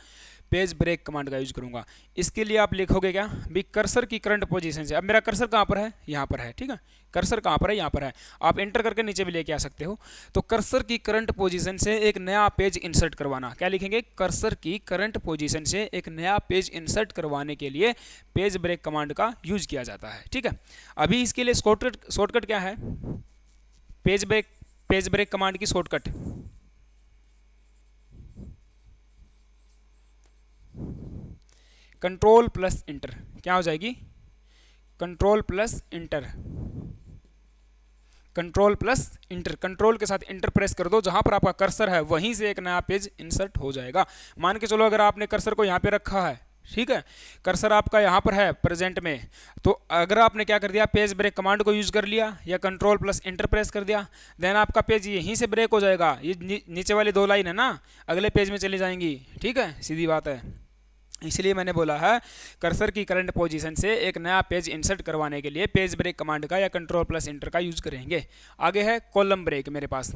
पेज ब्रेक कमांड का यूज़ करूँगा। इसके लिए आप लिखोगे क्या भी, कर्सर की करंट पोजीशन से। अब मेरा कर्सर कहाँ पर है, यहाँ पर है, ठीक है, कर्सर कहाँ पर है, यहाँ पर है। आप एंटर करके नीचे भी लेके आ सकते हो। तो कर्सर की करंट पोजीशन से एक नया पेज इंसर्ट करवाना, क्या लिखेंगे, कर्सर की करंट पोजीशन से एक नया पेज इंसर्ट करवाने के लिए पेज ब्रेक कमांड का यूज़ किया जाता है, ठीक है। अभी इसके लिए शॉर्टकट क्या है, पेज ब्रेक कमांड की शॉर्टकट कंट्रोल प्लस इंटर, क्या हो जाएगी, control plus inter, control plus inter, control के साथ इंटर प्रेस कर दो, जहां पर आपका कर्सर है वहीं से एक नया पेज इंसर्ट हो जाएगा। मान के चलो अगर आपने कर्सर को यहाँ पे रखा है, ठीक है, कर्सर आपका यहाँ पर है प्रेजेंट में, तो अगर आपने क्या कर दिया, पेज ब्रेक कमांड को यूज़ कर लिया या कंट्रोल प्लस इंटर प्रेस कर दिया, देन आपका पेज यहीं से ब्रेक हो जाएगा। ये नीचे वाली 2 लाइन है ना, अगले पेज में चली जाएंगी, ठीक है, सीधी बात है। इसलिए मैंने बोला है कर्सर की करंट पोजीशन से एक नया पेज इंसर्ट करवाने के लिए पेज ब्रेक कमांड का या कंट्रोल प्लस इंटर का यूज करेंगे। आगे है कॉलम ब्रेक मेरे पास,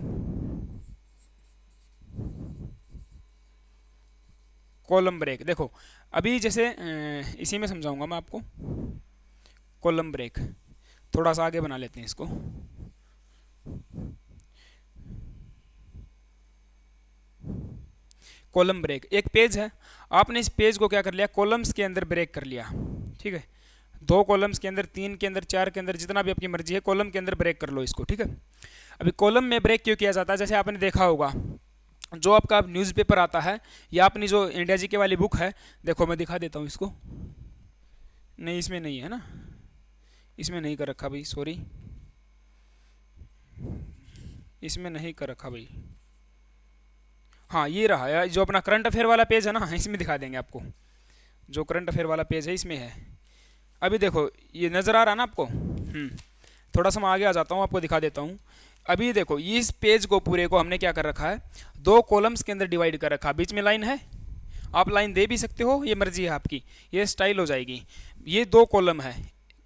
कॉलम ब्रेक देखो अभी जैसे इसी में समझाऊंगा मैं आपको। कॉलम ब्रेक थोड़ा सा आगे बना लेते हैं इसको। कॉलम ब्रेक, एक पेज है, आपने इस पेज को क्या कर लिया, कॉलम्स के अंदर ब्रेक कर लिया, ठीक है, 2 कॉलम्स के अंदर, 3 के अंदर, 4 के अंदर, जितना भी आपकी मर्जी है, कॉलम के अंदर ब्रेक कर लो इसको, ठीक है। अभी कॉलम में ब्रेक क्यों किया जाता है, जैसे आपने देखा होगा जो आपका न्यूज़पेपर आता है या अपनी जो इंडिया जी के वाली बुक है, देखो मैं दिखा देता हूँ इसको, नहीं इसमें नहीं है ना, इसमें नहीं कर रखा भाई, सॉरी, इसमें नहीं कर रखा भाई, हाँ ये रहा यार, जो अपना करंट अफेयर वाला पेज है ना, इसमें दिखा देंगे आपको, जो करंट अफेयर वाला पेज है इसमें है। अभी देखो ये नज़र आ रहा है ना आपको, थोड़ा सा मैं आगे आ जाता हूँ, आपको दिखा देता हूँ। अभी देखो इस पेज को पूरे को हमने क्या कर रखा है, 2 कॉलम्स के अंदर डिवाइड कर रखा, बीच में लाइन है, आप लाइन दे भी सकते हो, ये मर्जी है आपकी, ये स्टाइल हो जाएगी। ये 2 कॉलम है,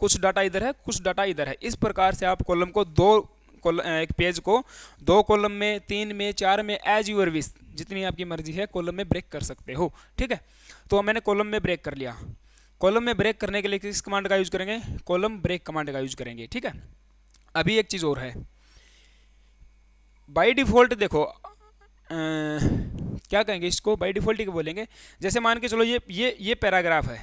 कुछ डाटा इधर है, कुछ डाटा इधर है, इस प्रकार से आप कॉलम को एक पेज को 2 कॉलम में, 3 में, 4 में, एज यूअर विश, जितनी आपकी मर्जी है कॉलम में ब्रेक कर सकते हो, ठीक है। तो मैंने कॉलम में ब्रेक कर लिया। कॉलम में ब्रेक करने के लिए किस कमांड का यूज करेंगे, कॉलम ब्रेक कमांड का यूज करेंगे, ठीक है। अभी एक चीज़ और है, बाय डिफ़ॉल्ट देखो क्या कहेंगे इसको, बाय डिफ़ॉल्ट ही बोलेंगे। जैसे मान के चलो ये पैराग्राफ है,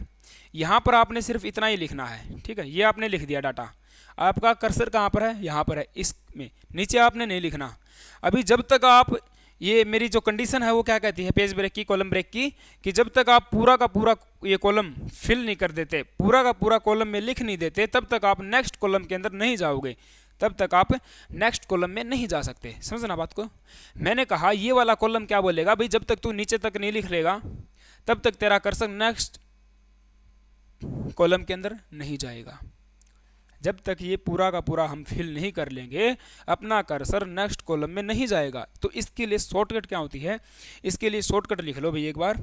यहाँ पर आपने सिर्फ इतना ही लिखना है, ठीक है, ये आपने लिख दिया डाटा, आपका कर्सर कहाँ पर है, यहाँ पर है, इसमें नीचे आपने नहीं लिखना। अभी जब तक आप, ये मेरी जो कंडीशन है वो क्या कहती है पेज ब्रेक की, कॉलम ब्रेक की, कि जब तक आप पूरा का पूरा ये कॉलम फिल नहीं कर देते, पूरा का पूरा कॉलम में लिख नहीं देते, तब तक आप नेक्स्ट कॉलम के अंदर नहीं जाओगे, तब तक आप नेक्स्ट कॉलम में नहीं जा सकते। समझना बात को, मैंने कहा ये वाला कॉलम क्या बोलेगा भाई, जब तक तू नीचे तक नहीं लिख लेगा तब तक तेरा कर्सर नेक्स्ट कॉलम के अंदर नहीं जाएगा। जब तक ये पूरा का पूरा हम फिल नहीं कर लेंगे अपना कर्सर नेक्स्ट कॉलम में नहीं जाएगा। तो इसके लिए शॉर्टकट क्या होती है, इसके लिए शॉर्टकट लिख लो भाई एक बार,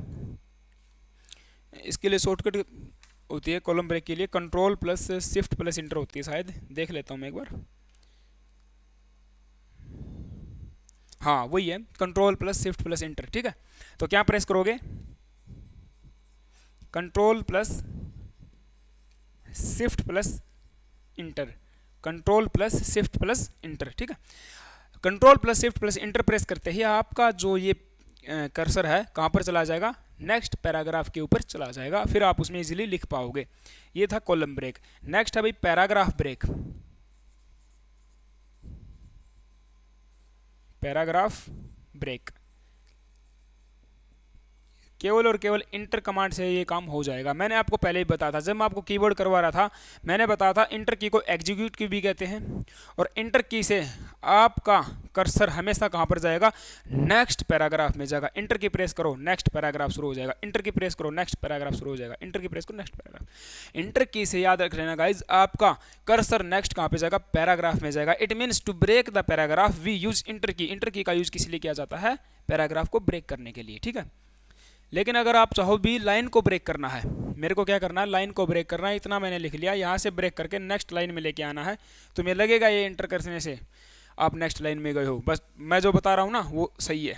इसके लिए शॉर्टकट होती है कॉलम ब्रेक के लिए control plus shift plus inter होती है, शायद देख लेता हूँ मैं एक बार, हाँ वही है, control plus shift plus inter, ठीक है। तो क्या प्रेस करोगे, control plus shift plus inter, control plus shift plus inter, ठीक है। Control plus shift plus enter press करते ही आपका जो ये कर्सर है कहाँ पर चला जाएगा, नेक्स्ट पैराग्राफ के ऊपर चला जाएगा, फिर आप उसमें इजीली लिख पाओगे। ये था कॉलम ब्रेक। नेक्स्ट है भाई पैराग्राफ ब्रेक। पैराग्राफ ब्रेक केवल और केवल इंटर कमांड से ये काम हो जाएगा। मैंने आपको पहले ही बताया था, जब मैं आपको कीबोर्ड करवा रहा था मैंने बताया था इंटर की को एग्जीक्यूट की भी कहते हैं, और इंटर की से आपका कर्सर हमेशा कहाँ पर जाएगा, नेक्स्ट पैराग्राफ में जाएगा। इंटर की प्रेस करो नेक्स्ट पैराग्राफ शुरू हो जाएगा, इंटर की प्रेस करो नेक्स्ट पैराग्राफ शुरू हो जाएगा, इंटर की प्रेस करो नेक्स्ट पैराग्राफ। इंटर की से याद रख लेना गाइज, आपका कर्सर नेक्स्ट कहाँ पे जाएगा, पैराग्राफ में जाएगा। It means to break the paragraph we use enter key. Enter key का यूज किस लिए किया जाता है, पैराग्राफ को ब्रेक करने के लिए, ठीक है। लेकिन अगर आप चाहो भी लाइन को ब्रेक करना है, मेरे को क्या करना है, लाइन को ब्रेक करना है, इतना मैंने लिख लिया, यहाँ से ब्रेक करके नेक्स्ट लाइन में लेके आना है, तो मुझे लगेगा ये इंटर करने से आप नेक्स्ट लाइन में गए हो। बस मैं जो बता रहा हूँ ना वो सही है।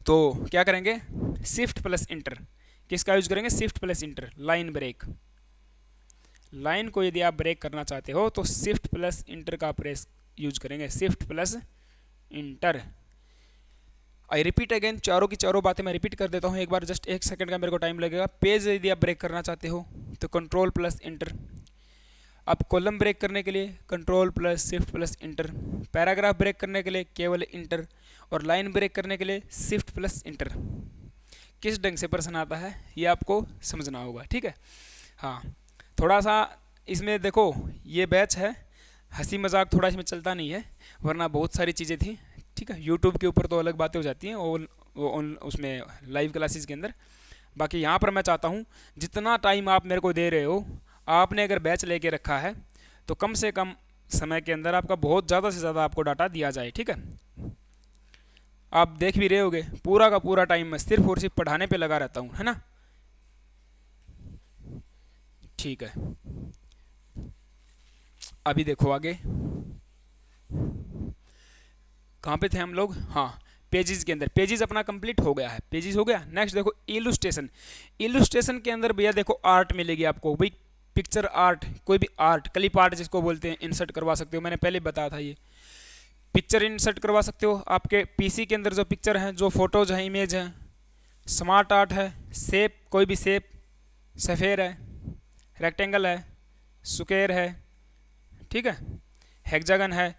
तो क्या करेंगे, शिफ्ट प्लस इंटर, किसका यूज करेंगे, shift plus enter, line break. Line को यदि आप ब्रेक करना चाहते हो तो शिफ्ट प्लस इंटर का प्रेस यूज करेंगे, shift plus enter. I repeat again, चारों की चारों बातें मैं रिपीट कर देता हूँ एक बार, जस्ट 1 सेकंड का मेरे को टाइम लगेगा। पेज यदि आप ब्रेक करना चाहते हो तो कंट्रोल प्लस इंटर। अब कॉलम ब्रेक करने के लिए control plus shift plus enter. Paragraph break करने के लिए केवल इंटर, और लाइन ब्रेक करने के लिए शिफ्ट प्लस इंटर। किस ढंग से प्रश्न आता है ये आपको समझना होगा, ठीक है। हाँ, थोड़ा सा इसमें देखो, ये बैच है, हंसी मजाक थोड़ा इसमें चलता नहीं है, वरना बहुत सारी चीज़ें थी, ठीक है। यूट्यूब के ऊपर तो अलग बातें हो जाती हैं उसमें लाइव क्लासेस के अंदर। बाकी यहाँ पर मैं चाहता हूँ जितना टाइम आप मेरे को दे रहे हो, आपने अगर बैच लेके रखा है तो कम से कम समय के अंदर आपका बहुत ज़्यादा से ज़्यादा आपको डाटा दिया जाए, ठीक है। आप देख भी रहे होगे पूरा का पूरा टाइम मैं सिर्फ और सिर्फ पढ़ाने पे लगा रहता हूँ, है ना, ठीक है। अभी देखो आगे कहाँ पे थे हम लोग, हाँ, पेजेस के अंदर। पेजेस अपना कंप्लीट हो गया है, पेजेस हो गया। नेक्स्ट देखो इलुस्ट्रेशन। इलुस्ट्रेशन के अंदर भैया देखो आर्ट मिलेगी आपको, भाई पिक्चर आर्ट, कोई भी आर्ट, क्लिप आर्ट जिसको बोलते हैं, इंसर्ट करवा सकते हो। मैंने पहले बताया था ये पिक्चर इंसर्ट करवा सकते हो आपके पीसी के अंदर, जो पिक्चर हैं, जो फोटोज हैं, इमेज है। स्मार्ट आर्ट है, शेप, कोई भी शेप, सफ़ेर है, रेक्टेंगल है, स्क्वायर है, ठीक है, हेक्सागन है,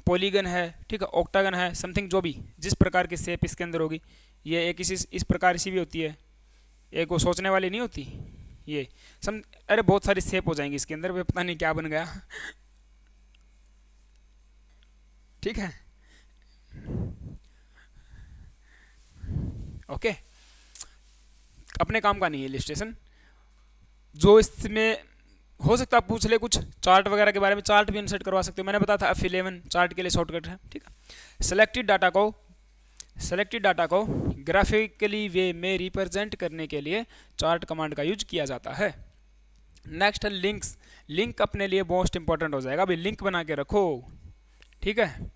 पॉलीगन है, ठीक है, ऑक्टागन है, समथिंग जो भी जिस प्रकार की शेप इसके अंदर होगी, ये एक इस प्रकार सी भी होती है, एक वो सोचने वाली नहीं होती, ये अरे बहुत सारी शेप हो जाएंगी इसके अंदर, वे पता नहीं क्या बन गया, ठीक है, ओके। अपने काम का नहीं है इलस्ट्रेशन। जो इसमें हो सकता है आप पूछ ले कुछ चार्ट वगैरह के बारे में, चार्ट भी इंसर्ट करवा सकते हो। मैंने बताया था F11 चार्ट के लिए शॉर्टकट है, ठीक है। सेलेक्टेड डाटा को ग्राफिकली वे में रिप्रेजेंट करने के लिए चार्ट कमांड का यूज किया जाता है। नेक्स्ट है लिंक्स। लिंक अपने लिए मोस्ट इंपॉर्टेंट हो जाएगा, अभी लिंक बना के रखो, ठीक है,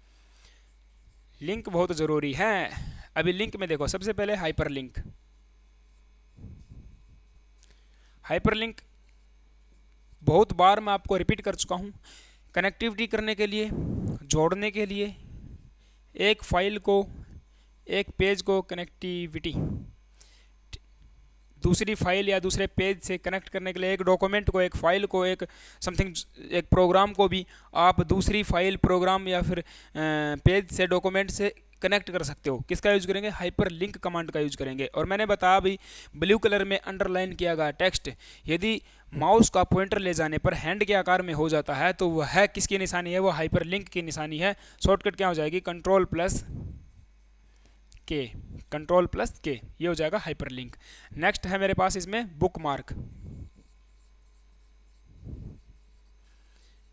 लिंक बहुत ज़रूरी है। अभी लिंक में देखो, सबसे पहले हाइपरलिंक। हाइपरलिंक बहुत बार मैं आपको रिपीट कर चुका हूँ, कनेक्टिविटी करने के लिए, जोड़ने के लिए, एक फाइल को, एक पेज को कनेक्टिविटी दूसरी फाइल या दूसरे पेज से कनेक्ट करने के लिए, एक डॉक्यूमेंट को, एक फाइल को, एक समथिंग, एक प्रोग्राम को भी आप दूसरी फाइल, प्रोग्राम या फिर पेज से, डॉक्यूमेंट से कनेक्ट कर सकते हो। किसका यूज करेंगे, हाइपर लिंक कमांड का यूज करेंगे। और मैंने बताया भी ब्लू कलर में अंडरलाइन किया गया टेक्स्ट यदि माउस का पॉइंटर ले जाने पर हैंड के आकार में हो जाता है तो वह है किसकी निशानी है, वो हाइपर लिंक की निशानी है। शॉर्टकट क्या हो जाएगी, कंट्रोल प्लस के, कंट्रोल प्लस के, ये हो जाएगा हाइपर लिंक। नेक्स्ट है मेरे पास इसमें बुक मार्क।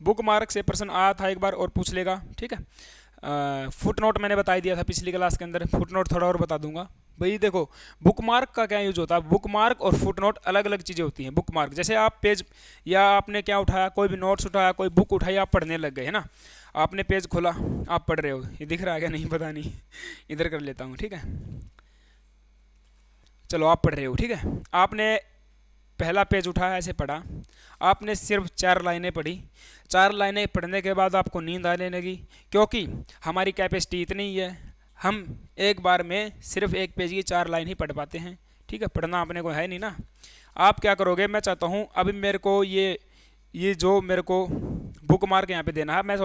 बुक मार्क से प्रश्न आया था एक बार और पूछ लेगा, ठीक है। फुट नोट मैंने बता दिया था पिछली क्लास के अंदर, फुट नोट थोड़ा और बता दूंगा। भाई देखो बुक मार्क का क्या यूज होता है, बुक मार्क और फुट नोट अलग अलग चीज़ें होती हैं। बुक मार्क जैसे आप पेज या आपने क्या उठाया, कोई भी नोट्स उठाया, कोई बुक उठाई, आप पढ़ने लग गए, है ना, आपने पेज खोला, आप पढ़ रहे हो, ये दिख रहा है क्या, नहीं पता नहीं, इधर कर लेता हूँ, ठीक है, चलो आप पढ़ रहे हो, ठीक है, आपने पहला पेज उठाया, ऐसे पढ़ा, आपने सिर्फ 4 लाइनें पढ़ी। 4 लाइनें पढ़ने के बाद आपको नींद आने लगी, क्योंकि हमारी कैपेसिटी इतनी ही है, हम एक बार में सिर्फ एक पेज की 4 लाइन ही पढ़ पाते हैं, ठीक है, पढ़ना अपने को है नहीं ना। आप क्या करोगे, मैं चाहता हूँ अभी मेरे को ये जो मेरे को बुक मार्क यहाँ पे देना है। मैं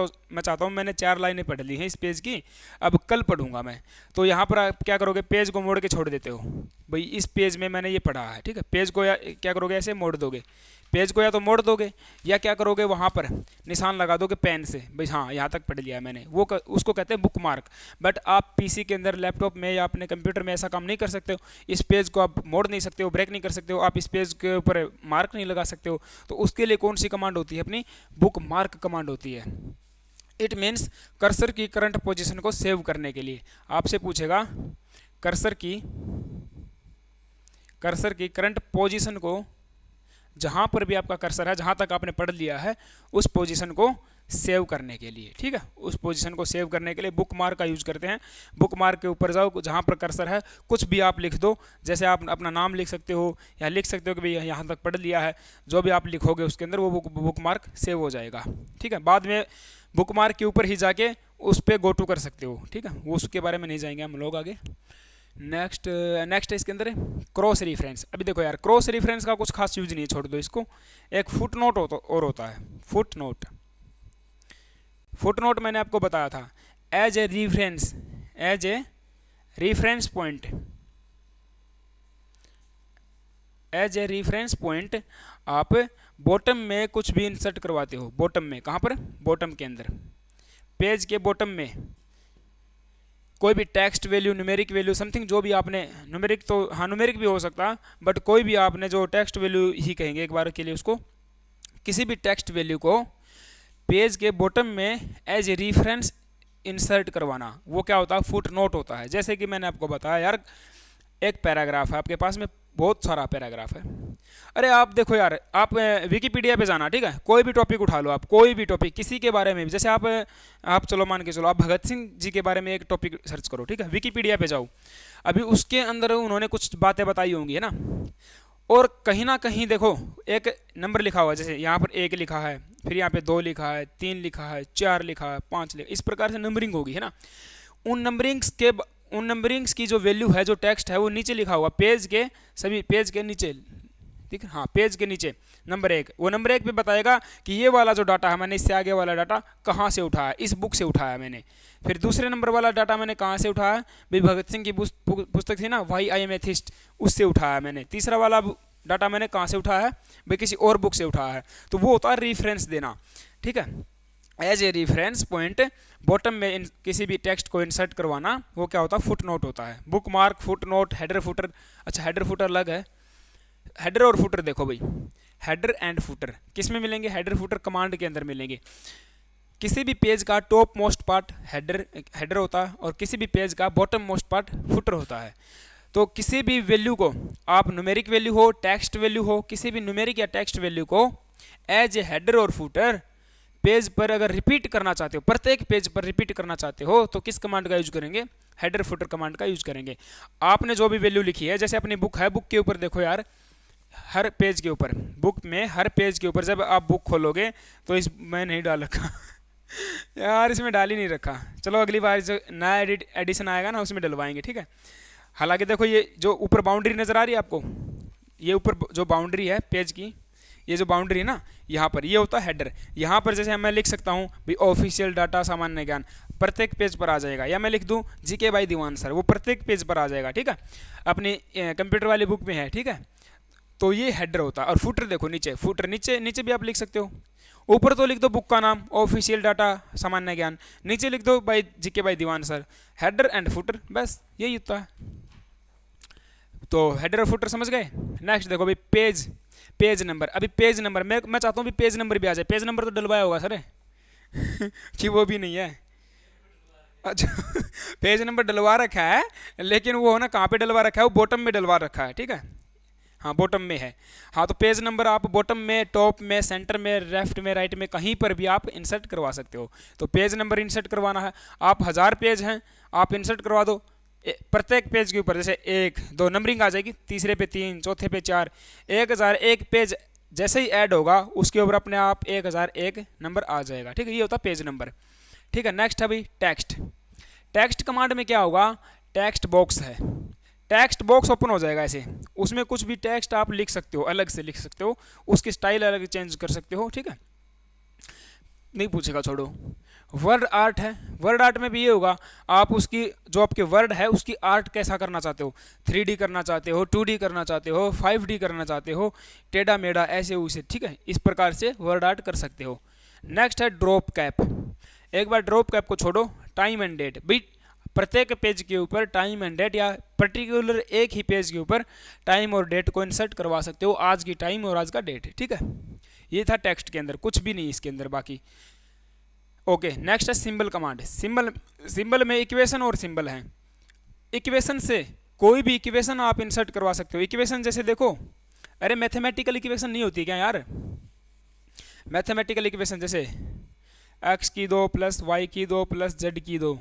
चाहता हूँ, मैंने 4 लाइनें पढ़ ली हैं इस पेज की, अब कल पढ़ूंगा मैं। तो यहाँ पर आप क्या करोगे, पेज को मोड़ के छोड़ देते हो, भाई इस पेज में मैंने ये पढ़ा है, ठीक है। पेज को या क्या करोगे, ऐसे मोड़ दोगे, पेज को या तो मोड़ दोगे या क्या करोगे, वहाँ पर निशान लगा दोगे पेन से, भाई हाँ यहाँ तक पढ़ लिया है मैंने, उसको कहते हैं बुक मार्क। बट आप पीसी के अंदर, लैपटॉप में या अपने कंप्यूटर में ऐसा काम नहीं कर सकते हो। इस पेज को आप मोड़ नहीं सकते हो, ब्रेक नहीं कर सकते हो, आप इस पेज के ऊपर मार्क नहीं लगा सकते हो। तो उसके लिए कौन सी कमांड होती है, अपनी बुक मार्क कमांड होती है। इट मीन्स कर्सर की करंट पोजीशन को सेव करने के लिए आपसे पूछेगा, कर्सर की करंट पोजीशन को, जहां पर भी आपका कर्सर है, जहां तक आपने पढ़ लिया है, उस पोजीशन को सेव करने के लिए, ठीक है। उस पोजीशन को सेव करने के लिए बुक मार्क का यूज करते हैं। बुक मार्क के ऊपर जाओ, जहां पर कर्सर है कुछ भी आप लिख दो, जैसे आप अपना नाम लिख सकते हो या लिख सकते हो कि भाई यहाँ तक पढ़ लिया है, जो भी आप लिखोगे उसके अंदर वो बुक मार्क सेव हो जाएगा, ठीक है। बाद में बुक मार्क के ऊपर ही जाके उस पर गो टू कर सकते हो, ठीक है। वो उसके बारे में नहीं जाएंगे हम लोग आगे। नेक्स्ट है इसके अंदर क्रॉस रेफरेंस। अभी देखो यार, क्रॉस रेफरेंस का कुछ खास यूज नहीं है, छोड़ दो इसको। एक फुट नोट और होता है, फुट नोट मैंने आपको बताया था, एज ए रेफरेंस पॉइंट आप बॉटम में कुछ भी इंसर्ट करवाते हो। बॉटम में, कहाँ पर, बॉटम के अंदर, पेज के बॉटम में कोई भी text value, numeric value, something जो भी आपने, न्यूमेरिक तो हाँ न्यूमेरिक भी हो सकता है, बट कोई भी आपने जो टेक्स्ट वैल्यू ही कहेंगे एक बार के लिए उसको, किसी भी टेक्स्ट वैल्यू को पेज के बॉटम में एज ए रेफरेंस इंसर्ट करवाना, वो क्या होता है, फुट नोट होता है। जैसे कि मैंने आपको बताया यार, एक पैराग्राफ है आपके पास में, बहुत सारा पैराग्राफ है। अरे आप देखो यार, आप विकिपीडिया पे जाना, ठीक है, कोई भी टॉपिक उठा लो आप, कोई भी टॉपिक किसी के बारे में, जैसे आप चलो मान के चलो, आप भगत सिंह जी के बारे में एक टॉपिक सर्च करो, ठीक है, विकिपीडिया पे जाओ। अभी उसके अंदर उन्होंने कुछ बातें बताई होंगी, है ना, और कहीं ना कहीं देखो एक नंबर लिखा हुआ है, जैसे यहाँ पर 1 लिखा है, फिर यहाँ पे 2 लिखा है, 3 लिखा है, 4 लिखा है, 5 लिखा, इस प्रकार से नंबरिंग होगी, है ना। उन नंबरिंग्स की जो वैल्यू है, जो टेक्स्ट है, वो नीचे लिखा हुआ पेज के, सभी पेज के नीचे, ठीक है, हाँ पेज के नीचे नंबर 1, वो नंबर 1 पे बताएगा कि ये वाला जो डाटा है, मैंने इससे आगे वाला डाटा कहाँ से उठाया, इस बुक से उठाया मैंने। फिर दूसरे नंबर वाला डाटा मैंने कहाँ से उठाया, भाई भगत सिंह की पुस्तक थी ना, वाई आई एम एथिस्ट, उससे उठाया मैंने। तीसरा वाला डाटा मैंने कहाँ से उठाया है, भाई किसी और बुक से उठाया है। तो वो होता है रेफरेंस देना, ठीक है। As a reference point bottom में किसी भी टेक्स्ट को इंसर्ट करवाना, वो क्या होता है, फुट नोट होता है। Book mark, foot note, header footer, अच्छा हेडर फुटर अलग है। हेडर और फुटर देखो भाई, हेडर एंड फुटर किस में मिलेंगे, हेडर फुटर कमांड के अंदर मिलेंगे। किसी भी पेज का टॉप मोस्ट पार्ट हेडर होता है, और किसी भी पेज का बॉटम मोस्ट पार्ट फुटर होता है। तो किसी भी वैल्यू को आप, न्यूमेरिक वैल्यू हो, टेक्स्ट वैल्यू हो, किसी भी न्यूमेरिक या टेक्स्ट वैल्यू को एज ए हेडर और फुटर पेज पर अगर रिपीट करना चाहते हो, प्रत्येक पेज पर रिपीट करना चाहते हो, तो किस कमांड का यूज करेंगे, हेडर फुटर कमांड का यूज करेंगे। आपने जो भी वैल्यू लिखी है, जैसे अपनी बुक है, बुक के ऊपर देखो यार, हर पेज के ऊपर, बुक में हर पेज के ऊपर जब आप बुक खोलोगे तो इस मैं नहीं डाल रखा यार, इसमें डाल ही नहीं रखा, चलो अगली बार जो नया एडिशन आएगा ना उसमें डलवाएंगे, ठीक है। हालांकि देखो ये जो ऊपर बाउंड्री नज़र आ रही है आपको, ये ऊपर जो बाउंड्री है पेज की, ये जो बाउंड्री है ना, यहाँ पर ये होता है हेडर। यहाँ पर जैसे मैं लिख सकता हूँ भी ऑफिशियल डाटा सामान्य ज्ञान, प्रत्येक पेज पर आ जाएगा, या मैं लिख दूँ जीके बाई दीवान सर, वो प्रत्येक पेज पर आ जाएगा, ठीक है, अपनी कंप्यूटर वाली बुक में है, ठीक है। तो ये हेडर होता है। और फुटर देखो नीचे, फुटर नीचे भी आप लिख सकते हो। ऊपर तो लिख दो बुक का नाम, ऑफिशियल डाटा सामान्य ज्ञान, नीचे लिख दो by GK by Diwan sir, header and footer, बस यही होता है। तो हेडर और फुटर समझ गए। नेक्स्ट देखो भाई, पेज नंबर। अभी पेज नंबर मैं चाहता हूँ भी पेज नंबर भी आ जाए। पेज नंबर तो डलवाया होगा सर कि वो भी नहीं है, अच्छा पेज नंबर डलवा रखा है, लेकिन वो ना कहाँ पे डलवा रखा है, वो बॉटम में डलवा रखा है, ठीक है, हाँ बॉटम में है। हाँ तो पेज नंबर आप बॉटम में, टॉप में, सेंटर में, लेफ्ट में, राइट में, कहीं पर भी आप इंसर्ट करवा सकते हो। तो पेज नंबर इंसर्ट करवाना है, आप 1000 पेज हैं, आप इंसर्ट करवा दो। प्रत्येक पेज के ऊपर जैसे 1 2 नंबरिंग आ जाएगी, तीसरे पे 3, चौथे पे 4, 1001 पेज जैसे ही ऐड होगा उसके ऊपर अपने आप 1001 नंबर आ जाएगा, ठीक है, ये होता है पेज नंबर, ठीक है। नेक्स्ट है भाई टेक्स्ट कमांड में क्या होगा, टेक्स्ट बॉक्स है, टेक्स्ट बॉक्स ओपन हो जाएगा ऐसे, उसमें कुछ भी टेक्स्ट आप लिख सकते हो, अलग से लिख सकते हो, उसकी स्टाइल अलग चेंज कर सकते हो, ठीक है। नहीं पूछेगा, छोड़ो। वर्ड आर्ट है, वर्ड आर्ट में भी ये होगा, आप उसकी जो आपके वर्ड है उसकी आर्ट कैसा करना चाहते हो, 3D करना चाहते हो, 2D करना चाहते हो, 5D करना चाहते हो, टेढ़ा मेढ़ा ऐसे उसे, ठीक है, इस प्रकार से वर्ड आर्ट कर सकते हो। नेक्स्ट है ड्रॉप कैप। एक बार ड्रॉप कैप को छोड़ो, टाइम एंड डेट, भाई प्रत्येक पेज के ऊपर टाइम एंड डेट या पर्टिकुलर एक ही पेज के ऊपर टाइम और डेट को इंसर्ट करवा सकते हो, आज की टाइम और आज का डेट, ठीक है। ये था टेक्स्ट के अंदर, कुछ भी नहीं इसके अंदर बाकी। ओके, नेक्स्ट है सिंबल कमांड। सिंबल में इक्वेशन और सिंबल है। इक्वेशन से कोई भी इक्वेशन आप इंसर्ट करवा सकते हो। इक्वेशन जैसे देखो, अरे मैथमेटिकल इक्वेशन नहीं होती क्या यार, मैथमेटिकल इक्वेशन जैसे x की 2 प्लस वाई की 2 प्लस जेड की 2,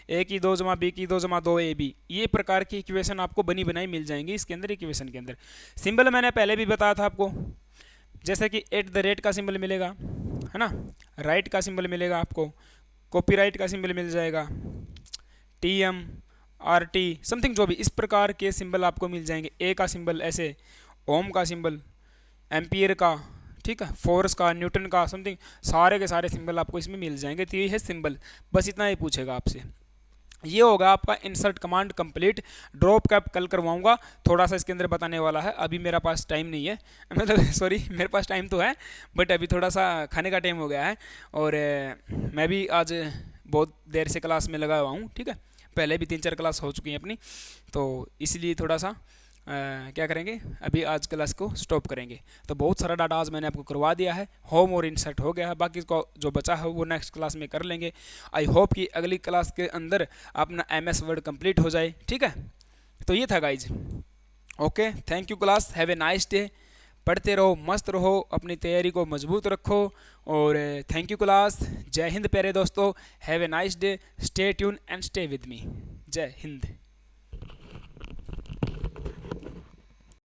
ए की 2 जमा बी की 2 जमा 2 ए बी, ये प्रकार की इक्वेशन आपको बनी बनाई मिल जाएंगी इसके अंदर, इक्वेशन के अंदर। सिंबल मैंने पहले भी बताया था आपको, जैसे कि एट द रेट का सिंबल मिलेगा, है ना, राइट का सिंबल मिलेगा आपको, कॉपीराइट का सिंबल मिल जाएगा, TM RT समथिंग जो भी, इस प्रकार के सिंबल आपको मिल जाएंगे। ए का सिंबल ऐसे, ओम का सिंबल, एम्पियर का, ठीक है, फोर्स का, न्यूटन का, समथिंग सारे के सारे सिंबल आपको इसमें मिल जाएंगे। तो ये है सिंबल, बस इतना ही पूछेगा आपसे। ये होगा आपका insert command complete. Drop cap कल करवाऊंगा, थोड़ा सा इसके अंदर बताने वाला है, अभी मेरा पास टाइम नहीं है, मतलब सॉरी मेरे पास टाइम तो है बट अभी थोड़ा सा खाने का टाइम हो गया है, और मैं भी आज बहुत देर से क्लास में लगा हुआ हूँ, ठीक है, पहले भी 3-4 क्लास हो चुकी हैं अपनी, तो इसलिए थोड़ा सा क्या करेंगे, अभी आज क्लास को स्टॉप करेंगे। तो बहुत सारा डाटा आज मैंने आपको करवा दिया है, होम और इंसर्ट हो गया है, बाकी को जो बचा है वो नेक्स्ट क्लास में कर लेंगे। आई होप कि अगली क्लास के अंदर अपना MS वर्ड कंप्लीट हो जाए, ठीक है। तो ये था guys, okay, thank you class, have a nice day, पढ़ते रहो, मस्त रहो, अपनी तैयारी को मजबूत रखो, और थैंक यू क्लास। जय हिंद प्यारे दोस्तों, have a nice day, stay tune and stay with me, जय हिंद।